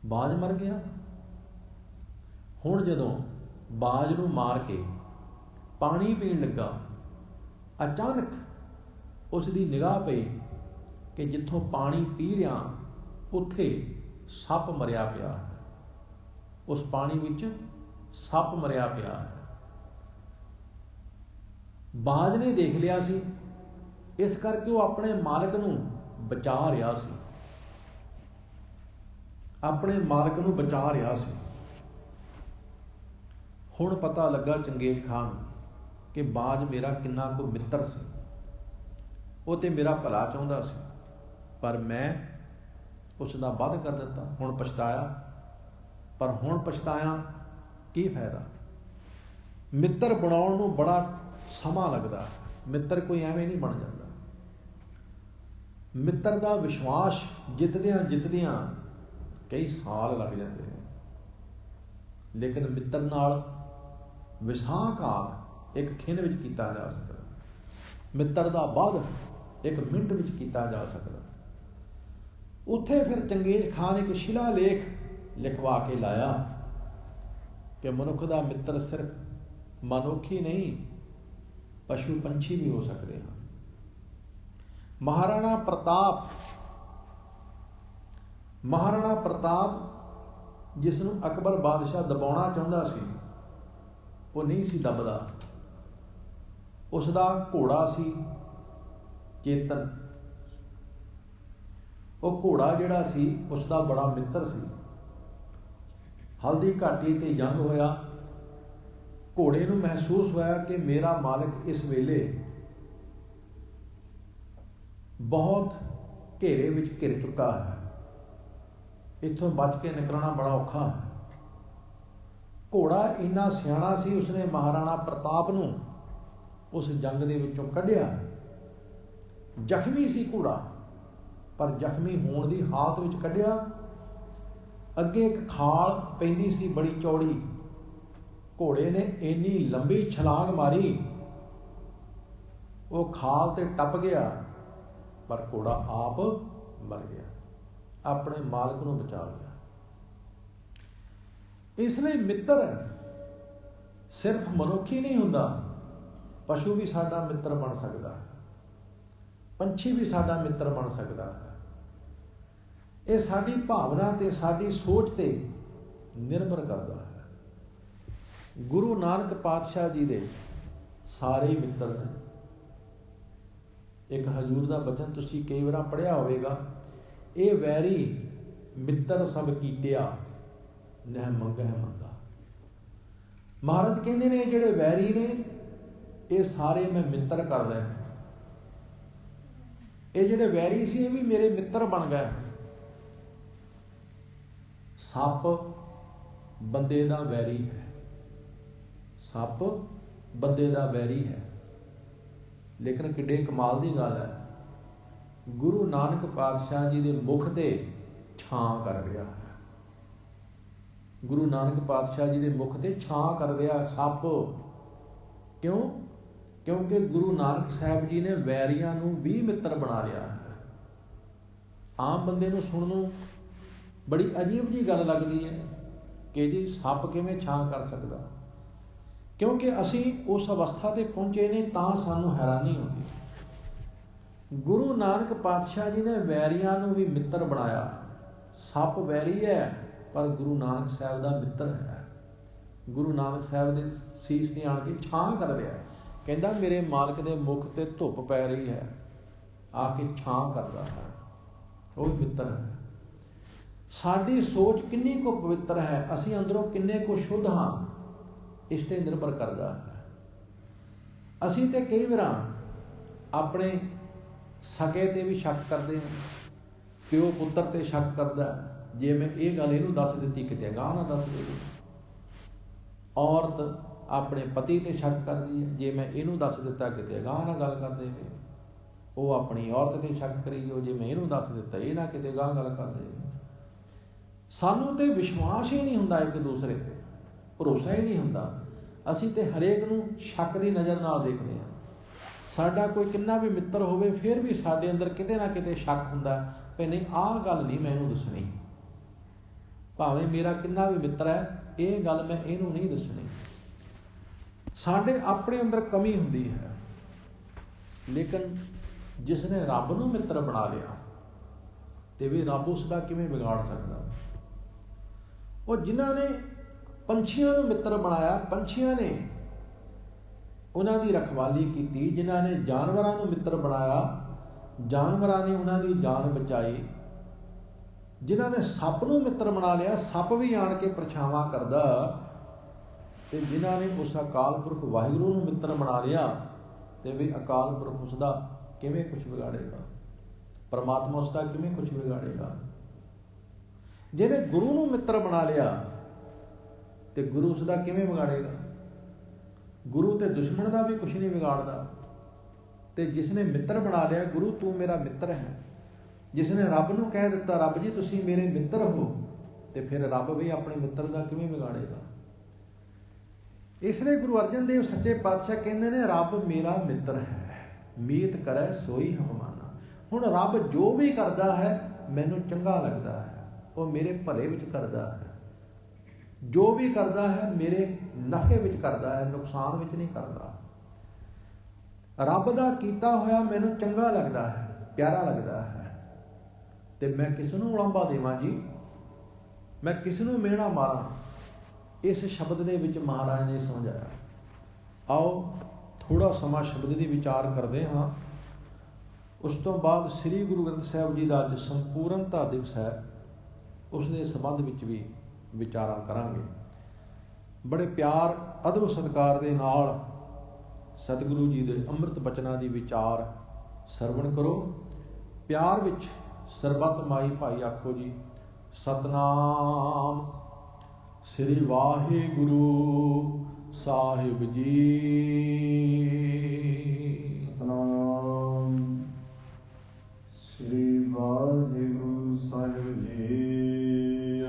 ਬਾਜ ਮਰ ਗਿਆ। ਹੁਣ ਜਦੋਂ ਬਾਜ ਨੂੰ ਮਾਰ ਕੇ ਪਾਣੀ ਪੀਣ ਲੱਗਾ, ਅਚਾਨਕ ਉਸ ਦੀ ਨਿਗਾਹ ਪਈ ਕਿ ਜਿੱਥੋਂ ਪਾਣੀ ਪੀ ਰਿਹਾ ਉੱਥੇ ਸੱਪ ਮਰਿਆ ਪਿਆ ਹੈ। ਉਸ ਪਾਣੀ ਵਿੱਚ ਸੱਪ ਮਰਿਆ ਪਿਆ ਹੈ। ਬਾਜ ਨੇ ਦੇਖ ਲਿਆ ਸੀ, ਇਸ ਕਰਕੇ ਉਹ ਆਪਣੇ ਮਾਲਕ ਨੂੰ ਬਚਾ ਰਿਹਾ ਸੀ, ਆਪਣੇ ਮਾਲਕ ਨੂੰ ਬਚਾ ਰਿਹਾ ਸੀ। ਹੁਣ ਪਤਾ ਲੱਗਾ ਚੰਗੇਜ਼ ਖਾਂ ਨੂੰ ਕਿ ਬਾਜ ਮੇਰਾ ਕਿੰਨਾ ਕੁ ਮਿੱਤਰ ਸੀ, ਉਹ ਤੇ ਮੇਰਾ ਭਲਾ ਚਾਹੁੰਦਾ ਸੀ, ਪਰ ਮੈਂ ਉਸ ਦਾ ਵੱਧ ਕਰ ਦਿੱਤਾ। ਹੁਣ ਪਛਤਾਇਆ, ਪਰ ਹੁਣ ਪਛਤਾਇਆ ਕੀ ਫਾਇਦਾ। ਮਿੱਤਰ ਬਣਾਉਣ ਨੂੰ ਬੜਾ ਸਮਾਂ ਲੱਗਦਾ, ਮਿੱਤਰ ਕੋਈ ਐਵੇਂ ਨਹੀਂ ਬਣ ਜਾਂਦਾ। ਮਿੱਤਰ ਦਾ ਵਿਸ਼ਵਾਸ ਜਿੱਤਦਿਆਂ ਜਿੱਤਦਿਆਂ ਕਈ ਸਾਲ ਲੱਗ ਜਾਂਦੇ ਨੇ, ਲੇਕਿਨ ਮਿੱਤਰ ਨਾਲ ਵਿਸਾਹਘਾਤ ਇੱਕ ਖਿਣ ਵਿੱਚ ਕੀਤਾ ਜਾ ਸਕਦਾ, ਮਿੱਤਰ ਦਾ ਵੱਧ ਇੱਕ ਮਿੰਟ ਵਿੱਚ ਕੀਤਾ ਜਾ ਸਕਦਾ। ਉੱਥੇ ਫਿਰ ਚੰਗੇਜ਼ ਖਾਂ ਨੇ ਇੱਕ ਸ਼ਿਲਾ ਲੇਖ ਲਿਖਵਾ ਕੇ ਲਾਇਆ ਕਿ ਮਨੁੱਖ ਦਾ ਮਿੱਤਰ ਸਿਰਫ ਮਨੁੱਖ ਹੀ ਨਹੀਂ, ਪਸ਼ੂ ਪੰਛੀ ਵੀ ਹੋ ਸਕਦੇ ਹਨ। ਮਹਾਰਾਣਾ ਪ੍ਰਤਾਪ ਜਿਸ ਨੂੰ ਅਕਬਰ ਬਾਦਸ਼ਾਹ ਦਬਾਉਣਾ ਚਾਹੁੰਦਾ ਸੀ, ਉਹ ਨਹੀਂ ਸੀ ਦਬਦਾ। ਉਸ ਦਾ ਘੋੜਾ ਸੀ ਚੇਤਨ। ਉਹ ਘੋੜਾ ਜਿਹੜਾ ਸੀ ਉਸ ਦਾ ਬੜਾ ਮਿੱਤਰ ਸੀ। ਹਲਦੀ ਘਾਟੀ ਤੇ ਜੰਗ ਹੋਇਆ, ਘੋੜੇ ਨੂੰ ਮਹਿਸੂਸ ਹੋਇਆ ਕਿ ਮੇਰਾ ਮਾਲਕ ਇਸ ਵੇਲੇ ਬਹੁਤ ਘੇਰੇ ਵਿੱਚ ਘਿਰ ਚੁੱਕਾ ਹੈ, ਇੱਥੋਂ ਬਚ ਕੇ ਨਿਕਲਣਾ ਬੜਾ ਔਖਾ ਹੈ। ਘੋੜਾ ਇੰਨਾ ਸਿਆਣਾ ਸੀ, ਉਸਨੇ ਮਹਾਰਾਣਾ ਪ੍ਰਤਾਪ ਨੂੰ ਉਸ ਜੰਗ ਦੇ ਵਿੱਚੋਂ ਕੱਢਿਆ। ਜ਼ਖਮੀ ਸੀ ਘੋੜਾ, ਪਰ ਜ਼ਖਮੀ ਹੋਣ ਦੀ ਹਾਲਤ ਵਿੱਚ ਕੱਢਿਆ। ਅੱਗੇ ਇੱਕ ਖਾਲ ਪੈਂਦੀ ਸੀ ਬੜੀ ਚੌੜੀ, ਘੋੜੇ ਨੇ ਇੰਨੀ ਲੰਬੀ ਛਲਾਂਗ ਮਾਰੀ, ਉਹ ਖਾਲ ਤੇ ਟੱਪ ਗਿਆ, ਪਰ ਘੋੜਾ ਆਪ ਮਰ ਗਿਆ, ਆਪਣੇ ਮਾਲਕ ਨੂੰ ਬਚਾ ਲਿਆ। ਇਸ ਲਈ ਮਿੱਤਰ ਸਿਰਫ ਮਨੁੱਖ ਹੀ ਨਹੀਂ ਹੁੰਦਾ, ਪਸ਼ੂ ਵੀ ਸਾਡਾ ਮਿੱਤਰ ਬਣ ਸਕਦਾ ਹੈ, ਪੰਛੀ ਵੀ ਸਾਡਾ ਮਿੱਤਰ ਬਣ ਸਕਦਾ ਹੈ। ਇਹ ਸਾਡੀ ਭਾਵਨਾ ਤੇ ਸਾਡੀ ਸੋਚ ਤੇ ਨਿਰਭਰ ਕਰਦਾ ਹੈ। ਗੁਰੂ ਨਾਨਕ ਪਾਤਸ਼ਾਹ ਜੀ ਦੇ ਸਾਰੇ ਹੀ ਮਿੱਤਰ ਨੇ। ਇੱਕ ਹਜ਼ੂਰ ਦਾ ਬਚਨ ਤੁਸੀਂ ਕਈ ਵਾਰ ਪੜ੍ਹਿਆ ਹੋਵੇਗਾ, ਇਹ ਵੈਰੀ ਮਿੱਤਰ ਸਭ ਕੀਤਿਆ, ਨਹਿ ਮੰਗਹਿ ਮੰਦਾ। ਮਹਾਰਾਜ ਕਹਿੰਦੇ ਨੇ ਜਿਹੜੇ ਵੈਰੀ ਨੇ ਇਹ ਸਾਰੇ ਮੈਂ ਮਿੱਤਰ ਕਰ ਲਏ। ਇਹ ਜਿਹੜੇ ਵੈਰੀ ਸੀ ਇਹ ਵੀ ਮੇਰੇ ਮਿੱਤਰ ਬਣ ਗਏ। ਸੱਪ ਬੰਦੇ ਦਾ ਵੈਰੀ ਹੈ, ਸੱਪ ਬੰਦੇ ਦਾ ਵੈਰੀ ਹੈ, ਲੇਕਿਨ ਕਿੱਡੇ ਕਮਾਲ ਦੀ ਗੱਲ ਹੈ, ਗੁਰੂ ਨਾਨਕ ਪਾਤਸ਼ਾਹ ਜੀ ਦੇ ਮੁਖ ਤੇ ਛਾਂ ਕਰ ਰਿਹਾ ਹੈ। ਗੁਰੂ ਨਾਨਕ ਪਾਤਸ਼ਾਹ ਜੀ ਦੇ ਮੁਖ ਤੇ ਛਾਂ ਕਰ ਰਿਹਾ ਸੱਪ। ਕਿਉਂ? ਕਿਉਂਕਿ ਗੁਰੂ ਨਾਨਕ ਸਾਹਿਬ ਜੀ ਨੇ ਵੈਰੀਆਂ ਨੂੰ ਵੀ ਮਿੱਤਰ ਬਣਾ ਲਿਆ ਹੈ। ਆਮ ਬੰਦੇ ਨੂੰ ਸੁਣਨ ਨੂੰ ਬੜੀ ਅਜੀਬ ਜਿਹੀ ਗੱਲ ਲੱਗਦੀ ਹੈ ਕਿ ਜੀ ਸੱਪ ਕਿਵੇਂ ਛਾਂ ਕਰ ਸਕਦਾ, ਕਿਉਂਕਿ ਅਸੀਂ ਉਸ ਅਵਸਥਾ ਤੇ ਪਹੁੰਚੇ ਨੇ ਤਾਂ ਸਾਨੂੰ ਹੈਰਾਨੀ ਹੁੰਦੀ। ਗੁਰੂ ਨਾਨਕ ਪਾਤਸ਼ਾਹ ਜੀ ਨੇ ਵੈਰੀਆਂ ਨੂੰ ਵੀ ਮਿੱਤਰ ਬਣਾਇਆ। ਸੱਪ ਵੈਰੀ ਹੈ ਪਰ ਗੁਰੂ ਨਾਨਕ ਸਾਹਿਬ ਦਾ ਮਿੱਤਰ ਹੈ। ਗੁਰੂ ਨਾਨਕ ਸਾਹਿਬ ਦੇ ਸੀਸ ਤੇ ਆਣ ਕੇ ਛਾਂ ਕਰ ਰਿਹਾ, ਕਹਿੰਦਾ ਮੇਰੇ ਮਾਲਕ ਦੇ ਮੁਖ ਤੇ ਧੁੱਪ ਪੈ ਰਹੀ ਹੈ, ਆ ਕੇ ਛਾਂ ਕਰਦਾ ਹੈ, ਉਹ ਵੀ ਮਿੱਤਰ ਹੈ। ਸਾਡੀ ਸੋਚ ਕਿੰਨੀ ਕੁ ਪਵਿੱਤਰ ਹੈ, ਅਸੀਂ ਅੰਦਰੋਂ ਕਿੰਨੇ ਕੁ ਸ਼ੁੱਧ ਹਾਂ, ਇਸ ਤੇ ਨਿਰਭਰ ਕਰਦਾ ਹੈ। ਅਸੀਂ ਤੇ ਕਈ ਵਾਰ ਆਪਣੇ ਸਕੇ ਤੇ ਵੀ ਸ਼ੱਕ ਕਰਦੇ ਹਾਂ, ਪਿਓ ਪੁੱਤਰ ਤੇ ਸ਼ੱਕ ਕਰਦਾ, ਜੇ ਮੈਂ ਇਹ ਗੱਲ ਇਹਨੂੰ ਦੱਸ ਦਿੱਤੀ ਕਿਤੇ ਅਗਾਂਹ ਨਾ ਦੱਸ ਦੇਵੇ। ਔਰਤ ਆਪਣੇ ਪਤੀ ਤੇ ਸ਼ੱਕ ਕਰਦੀ ਹੈ, ਜੇ ਮੈਂ ਇਹਨੂੰ ਦੱਸ ਦਿੱਤਾ ਕਿਤੇ ਅਗਾਂਹ ਨਾ ਗੱਲ ਕਰ ਦੇਵੇ। ਉਹ ਆਪਣੀ ਔਰਤ ਤੇ ਸ਼ੱਕ ਕਰੀ, ਜੇ ਮੈਂ ਇਹਨੂੰ ਦੱਸ ਦਿੱਤਾ ਇਹ ਨਾ ਕਿਤੇ ਅਗਾਂਹ ਗੱਲ ਕਰ ਦੇਵੇ। ਸਾਨੂੰ ਤੇ ਵਿਸ਼ਵਾਸ ਹੀ ਨਹੀਂ ਹੁੰਦਾ, ਇੱਕ ਦੂਸਰੇ ਤੇ ਭਰੋਸਾ ਹੀ ਨਹੀਂ ਹੁੰਦਾ। ਅਸੀਂ ਤੇ ਹਰੇਕ ਨੂੰ ਸ਼ੱਕ ਦੀ ਨਜ਼ਰ ਨਾਲ ਦੇਖਦੇ ਹਾਂ। ਸਾਡਾ ਕੋਈ ਕਿੰਨਾ ਵੀ ਮਿੱਤਰ ਹੋਵੇ, ਫਿਰ ਵੀ ਸਾਡੇ ਅੰਦਰ ਕਿਤੇ ਨਾ ਕਿਤੇ ਸ਼ੱਕ ਹੁੰਦਾ ਵੀ ਨਹੀਂ, ਆਹ ਗੱਲ ਨਹੀਂ ਮੈਂ ਇਹਨੂੰ ਦੱਸਣੀ। ਭਾਵੇਂ ਮੇਰਾ ਕਿੰਨਾ ਵੀ ਮਿੱਤਰ ਹੈ, ਇਹ ਗੱਲ ਮੈਂ ਇਹਨੂੰ ਨਹੀਂ ਦੱਸਣੀ। ਸਾਡੇ ਆਪਣੇ ਅੰਦਰ ਕਮੀ ਹੁੰਦੀ ਹੈ। ਲੇਕਿਨ ਜਿਸ ਨੇ ਰੱਬ ਨੂੰ ਮਿੱਤਰ ਬਣਾ ਲਿਆ ਤੇ ਵੀ ਰੱਬ ਉਸ ਦਾ ਕਿਵੇਂ ਵਿਗਾੜ ਸਕਦਾ। ਉਹ ਜਿਨ੍ਹਾਂ ਨੇ ਪੰਛੀਆਂ ਨੂੰ ਮਿੱਤਰ ਬਣਾਇਆ, ਪੰਛੀਆਂ ਨੇ ਉਹਨਾਂ ਦੀ ਰਖਵਾਲੀ ਕੀਤੀ। ਜਿਨ੍ਹਾਂ ਨੇ ਜਾਨਵਰਾਂ ਨੂੰ ਮਿੱਤਰ ਬਣਾਇਆ, ਜਾਨਵਰਾਂ ਨੇ ਉਹਨਾਂ ਦੀ ਜਾਨ ਬਚਾਈ। ਜਿਨ੍ਹਾਂ ਨੇ ਸੱਪ ਨੂੰ ਮਿੱਤਰ ਬਣਾ ਲਿਆ, ਸੱਪ ਵੀ ਆਣ ਕੇ ਪਰਛਾਵਾਂ ਕਰਦਾ। ਤੇ ਜਿਨ੍ਹਾਂ ਨੇ ਉਸ ਅਕਾਲ ਪੁਰਖ ਵਾਹਿਗੁਰੂ ਨੂੰ ਮਿੱਤਰ ਬਣਾ ਲਿਆ ਤੇ ਵੀ ਅਕਾਲ ਪੁਰਖ ਉਸ ਦਾ ਕਿਵੇਂ ਕੁਛ ਵਿਗਾੜੇਗਾ, ਪਰਮਾਤਮਾ ਉਸ ਦਾ ਕਿਵੇਂ ਕੁਛ ਵਿਗਾੜੇਗਾ। ਜਿਹਨੇ ਗੁਰੂ ਨੂੰ ਮਿੱਤਰ ਬਣਾ ਲਿਆ ਤੇ ਗੁਰੂ ਉਸ ਦਾ ਕਿਵੇਂ ਵਿਗਾੜੇਗਾ। ਗੁਰੂ ਤੇ ਦੁਸ਼ਮਣ ਦਾ ਵੀ ਕੁਛ ਨਹੀਂ ਵਿਗਾੜਦਾ। ਤੇ ਜਿਸ ਨੇ ਮਿੱਤਰ ਬਣਾ ਲਿਆ, ਗੁਰੂ ਤੂੰ ਮੇਰਾ ਮਿੱਤਰ ਹੈ, ਜਿਸ ਨੇ ਰੱਬ ਨੂੰ ਕਹਿ ਦਿੱਤਾ ਰੱਬ ਜੀ ਤੁਸੀਂ ਮੇਰੇ ਮਿੱਤਰ ਹੋ, ਤੇ ਫਿਰ ਰੱਬ ਵੀ ਆਪਣੇ ਮਿੱਤਰ ਦਾ ਕਿਵੇਂ ਵਿਗਾੜੇਗਾ। ਇਸ ਲਈ ਗੁਰੂ ਅਰਜਨ ਦੇਵ ਸੱਚੇ ਪਾਤਸ਼ਾਹ ਕਹਿੰਦੇ ਨੇ ਰੱਬ ਮੇਰਾ ਮਿੱਤਰ ਹੈ, ਮੀਤ ਕਰੈ ਸੋਈ ਹਮ ਮਾਨਾ। ਹੁਣ ਰੱਬ ਜੋ ਵੀ ਕਰਦਾ ਹੈ ਮੈਨੂੰ ਚੰਗਾ ਲੱਗਦਾ ਹੈ, ਉਹ ਮੇਰੇ ਭਲੇ ਵਿੱਚ ਕਰਦਾ ਹੈ। ਜੋ ਵੀ ਕਰਦਾ ਹੈ ਮੇਰੇ ਨਫੇ ਵਿੱਚ ਕਰਦਾ ਹੈ, ਨੁਕਸਾਨ ਵਿੱਚ ਨਹੀਂ ਕਰਦਾ। ਰੱਬ ਦਾ ਕੀਤਾ ਹੋਇਆ ਮੈਨੂੰ ਚੰਗਾ ਲੱਗਦਾ ਹੈ, ਪਿਆਰਾ ਲੱਗਦਾ ਹੈ। ਤੇ ਮੈਂ ਕਿਸ ਨੂੰ ਉਲਾਂਭਾ ਦੇਵਾਂ ਜੀ, ਮੈਂ ਕਿਸ ਨੂੰ ਮਿਹਣਾ ਮਾਰਾਂ। ਇਸ ਸ਼ਬਦ ਦੇ ਵਿੱਚ ਮਹਾਰਾਜ ਨੇ ਸਮਝਾਇਆ। ਆਓ ਥੋੜਾ ਸਮਾਂ ਸ਼ਬਦ ਦੀ ਵਿਚਾਰ ਕਰਦੇ ਹਾਂ। ਉਸ ਤੋਂ ਬਾਅਦ ਸ੍ਰੀ ਗੁਰੂ ਗ੍ਰੰਥ ਸਾਹਿਬ ਜੀ ਦਾ ਅੱਜ ਸੰਪੂਰਨਤਾ ਦਿਵਸ ਹੈ, ਉਸ ਦੇ ਸੰਬੰਧ ਵਿੱਚ ਵੀ ਵਿਚਾਰਾਂ ਕਰਾਂਗੇ। ਬੜੇ ਪਿਆਰ ਅਦਬ ਸਤਿਕਾਰ ਦੇ ਨਾਲ ਸਤਿਗੁਰੂ ਜੀ ਦੇ ਅੰਮ੍ਰਿਤ ਬਚਨਾਂ ਦੀ ਵਿਚਾਰ ਸਰਵਣ ਕਰੋ। ਪਿਆਰ ਵਿੱਚ ਸਰਬੱਤ ਮਾਈ ਭਾਈ ਆਖੋ ਜੀ ਸਤਨਾਮ ਸ੍ਰੀ ਵਾਹਿਗੁਰੂ ਸਾਹਿਬ ਜੀ। ਸਤਨਾਮ ਸ੍ਰੀ ਵਾਹਿਗੁਰੂ ਸਾਹਿਬ ਜੀ।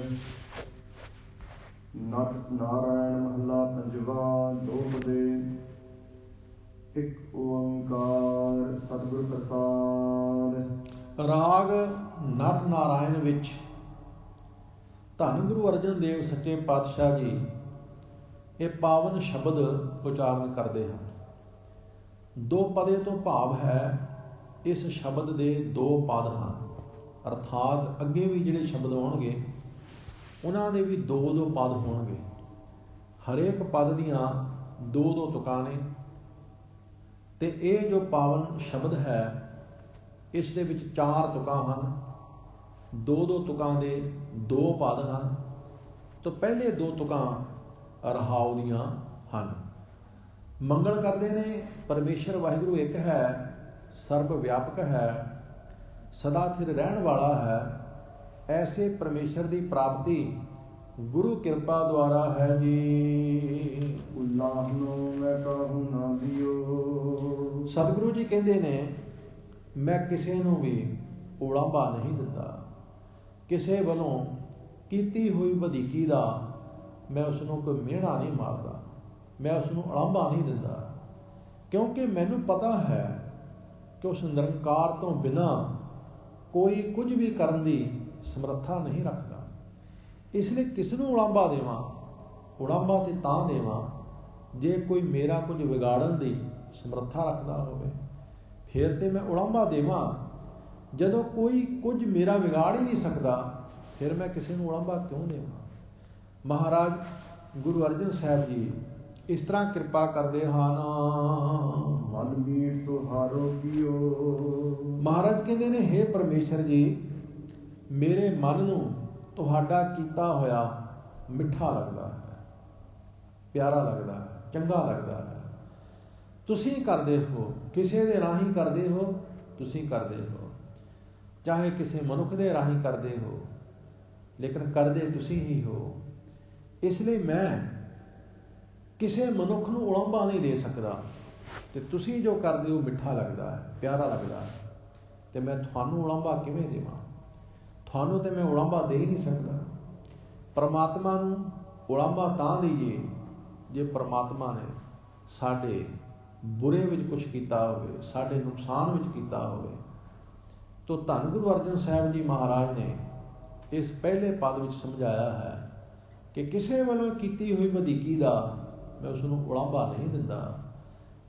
ਨਟ ਨਾਰਾਇਣ ਮਹੱਲਾ ਪੰਜਵਾ। ਦੋਹਦੇ ਇੱਕ ਓੰਕਾਰ ਸਤਿਗੁਰ ਪ੍ਰਸਾਦ। ਰਾਗ ਨਟ ਨਾਰਾਇਣ ਵਿੱਚ ਧੰਨ ਗੁਰੂ ਅਰਜਨ ਦੇਵ ਸੱਚੇ ਪਾਤਸ਼ਾਹ ਜੀ ਇਹ ਪਾਵਨ ਸ਼ਬਦ ਉਚਾਰਨ ਕਰਦੇ ਹਨ। ਦੋ ਪਦੇ ਤੋਂ ਭਾਵ ਹੈ ਇਸ ਸ਼ਬਦ ਦੇ ਦੋ ਪਦ ਹਨ, ਅਰਥਾਤ ਅੱਗੇ ਵੀ ਜਿਹੜੇ ਸ਼ਬਦ ਆਉਣਗੇ ਉਹਨਾਂ ਦੇ ਵੀ ਦੋ ਦੋ ਪਦ ਹੋਣਗੇ। ਹਰੇਕ ਪਦ ਦੀਆਂ ਦੋ ਦੋ ਤੁਕਾਂ ਨੇ ਤੇ ਇਹ ਜੋ ਪਾਵਨ ਸ਼ਬਦ ਹੈ ਇਸ ਦੇ ਵਿੱਚ ਚਾਰ ਤੁਕਾਂ ਹਨ। ਦੋ ਦੋ ਤੁਕਾਂ ਦੇ ਦੋ ਪਦ ਹਨ। ਤਾਂ ਪਹਿਲੇ ਦੋ ਤੁਕਾਂ ਰਹਾਉ ਦੀਆਂ ਹਨ। ਮੰਗਲ ਕਰਦੇ ਨੇ ਪਰਮੇਸ਼ਰ ਵਾਹਿਗੁਰੂ ਇੱਕ ਹੈ, ਸਰਬ ਵਿਆਪਕ ਹੈ, ਸਦਾ ਸਥਿਰ ਰਹਿਣ ਵਾਲਾ ਹੈ। ਐਸੇ ਪਰਮੇਸ਼ਰ ਦੀ ਪ੍ਰਾਪਤੀ ਗੁਰੂ ਕਿਰਪਾ ਦੁਆਰਾ ਹੈ ਜੀ। ਉਲਾਹ ਨੂੰ ਮੈਂ ਕਹੂੰ ਨਾ ਦਿਓ। ਸਤਿਗੁਰੂ ਜੀ ਕਹਿੰਦੇ ਨੇ ਮੈਂ ਕਿਸੇ ਨੂੰ ਵੀ ਉਲਾਂਭਾ ਨਹੀਂ ਦਿੰਦਾ। ਕਿਸੇ ਵੱਲੋਂ ਕੀਤੀ ਹੋਈ ਵਧੀਕੀ ਦਾ ਮੈਂ ਉਸ ਨੂੰ ਕੋਈ ਮਿਹਣਾ ਨਹੀਂ ਮਾਰਦਾ, ਮੈਂ ਉਸ ਨੂੰ ਉਲਾਂਭਾ ਨਹੀਂ ਦਿੰਦਾ, ਕਿਉਂਕਿ ਮੈਨੂੰ ਪਤਾ ਹੈ ਕਿ ਉਸ ਨਿਰੰਕਾਰ ਤੋਂ ਬਿਨਾਂ ਕੋਈ ਕੁਝ ਵੀ ਕਰਨ ਦੀ ਸਮਰੱਥਾ ਨਹੀਂ ਰੱਖਦਾ। ਇਸ ਲਈ ਕਿਸ ਨੂੰ ਉਲਾਂਭਾ ਦੇਵਾਂ? ਉਲਾਂਭਾ ਤੇ ਤਾਂ ਦੇਵਾਂ ਜੇ ਕੋਈ ਮੇਰਾ ਕੁਝ ਵਿਗਾੜਨ ਦੀ ਸਮਰੱਥਾ ਰੱਖਦਾ ਹੋਵੇ, ਫਿਰ ਤੇ ਮੈਂ ਉਲਾਂਭਾ ਦੇਵਾਂ। ਜਦੋਂ ਕੋਈ ਕੁਝ ਮੇਰਾ ਵਿਗਾੜ ਹੀ ਨਹੀਂ ਸਕਦਾ, ਫਿਰ ਮੈਂ ਕਿਸੇ ਨੂੰ ਉਲਾਂਭਾ ਕਿਉਂ ਦੇਵਾਂ? ਮਹਾਰਾਜ ਗੁਰੂ ਅਰਜਨ ਸਾਹਿਬ ਜੀ ਇਸ ਤਰ੍ਹਾਂ ਕਿਰਪਾ ਕਰਦੇ ਹਨ। ਮਨ ਮੀਟ ਤੁਹਾਰੋ ਕੀਓ। ਮਹਾਰਾਜ ਕਹਿੰਦੇ ਨੇ, ਹੇ ਪਰਮੇਸ਼ਰ ਜੀ, ਮੇਰੇ ਮਨ ਨੂੰ ਤੁਹਾਡਾ ਕੀਤਾ ਹੋਇਆ ਮਿੱਠਾ ਲੱਗਦਾ ਹੈ, ਪਿਆਰਾ ਲੱਗਦਾ ਹੈ, ਚੰਗਾ ਲੱਗਦਾ ਹੈ। ਤੁਸੀਂ ਕਰਦੇ ਹੋ, ਕਿਸੇ ਦੇ ਰਾਹੀਂ ਕਰਦੇ ਹੋ, ਤੁਸੀਂ ਕਰਦੇ ਹੋ, ਚਾਹੇ ਕਿਸੇ ਮਨੁੱਖ ਦੇ ਰਾਹੀਂ ਕਰਦੇ ਹੋ, ਲੇਕਿਨ ਕਰਦੇ ਤੁਸੀਂ ਹੀ ਹੋ। ਇਸ ਲਈ ਮੈਂ ਕਿਸੇ ਮਨੁੱਖ ਨੂੰ ਉਲਾਂਭਾ ਨਹੀਂ ਦੇ ਸਕਦਾ, ਤੇ ਤੁਸੀਂ ਜੋ ਕਰਦੇ ਹੋ ਮਿੱਠਾ ਲੱਗਦਾ ਹੈ, ਪਿਆਰਾ ਲੱਗਦਾ ਹੈ, ਤੇ ਮੈਂ ਤੁਹਾਨੂੰ ਉਲਾਂਭਾ ਕਿਵੇਂ ਦੇਵਾਂ? ਤੁਹਾਨੂੰ ਤੇ ਮੈਂ ਉਲਾਂਭਾ ਦੇ ਹੀ ਨਹੀਂ ਸਕਦਾ। ਪਰਮਾਤਮਾ ਨੂੰ ਉਲਾਂਭਾ ਤਾਂ ਦੇਈਏ ਜੇ ਪਰਮਾਤਮਾ ਨੇ ਸਾਡੇ ਬੁਰੇ ਵਿੱਚ ਕੁਛ ਕੀਤਾ ਹੋਵੇ, ਸਾਡੇ ਨੁਕਸਾਨ ਵਿੱਚ ਕੀਤਾ ਹੋਵੇ। ਤੋ ਧੰਨ ਗੁਰੂ ਅਰਜਨ ਸਾਹਿਬ ਜੀ ਮਹਾਰਾਜ ਨੇ ਇਸ ਪਹਿਲੇ ਪਦ ਵਿੱਚ ਸਮਝਾਇਆ ਹੈ ਕਿ ਕਿਸੇ ਵੱਲੋਂ ਕੀਤੀ ਹੋਈ ਵਧੀਕੀ ਦਾ ਮੈਂ ਉਸ ਨੂੰ ਉਲਾਂਭਾ ਨਹੀਂ ਦਿੰਦਾ।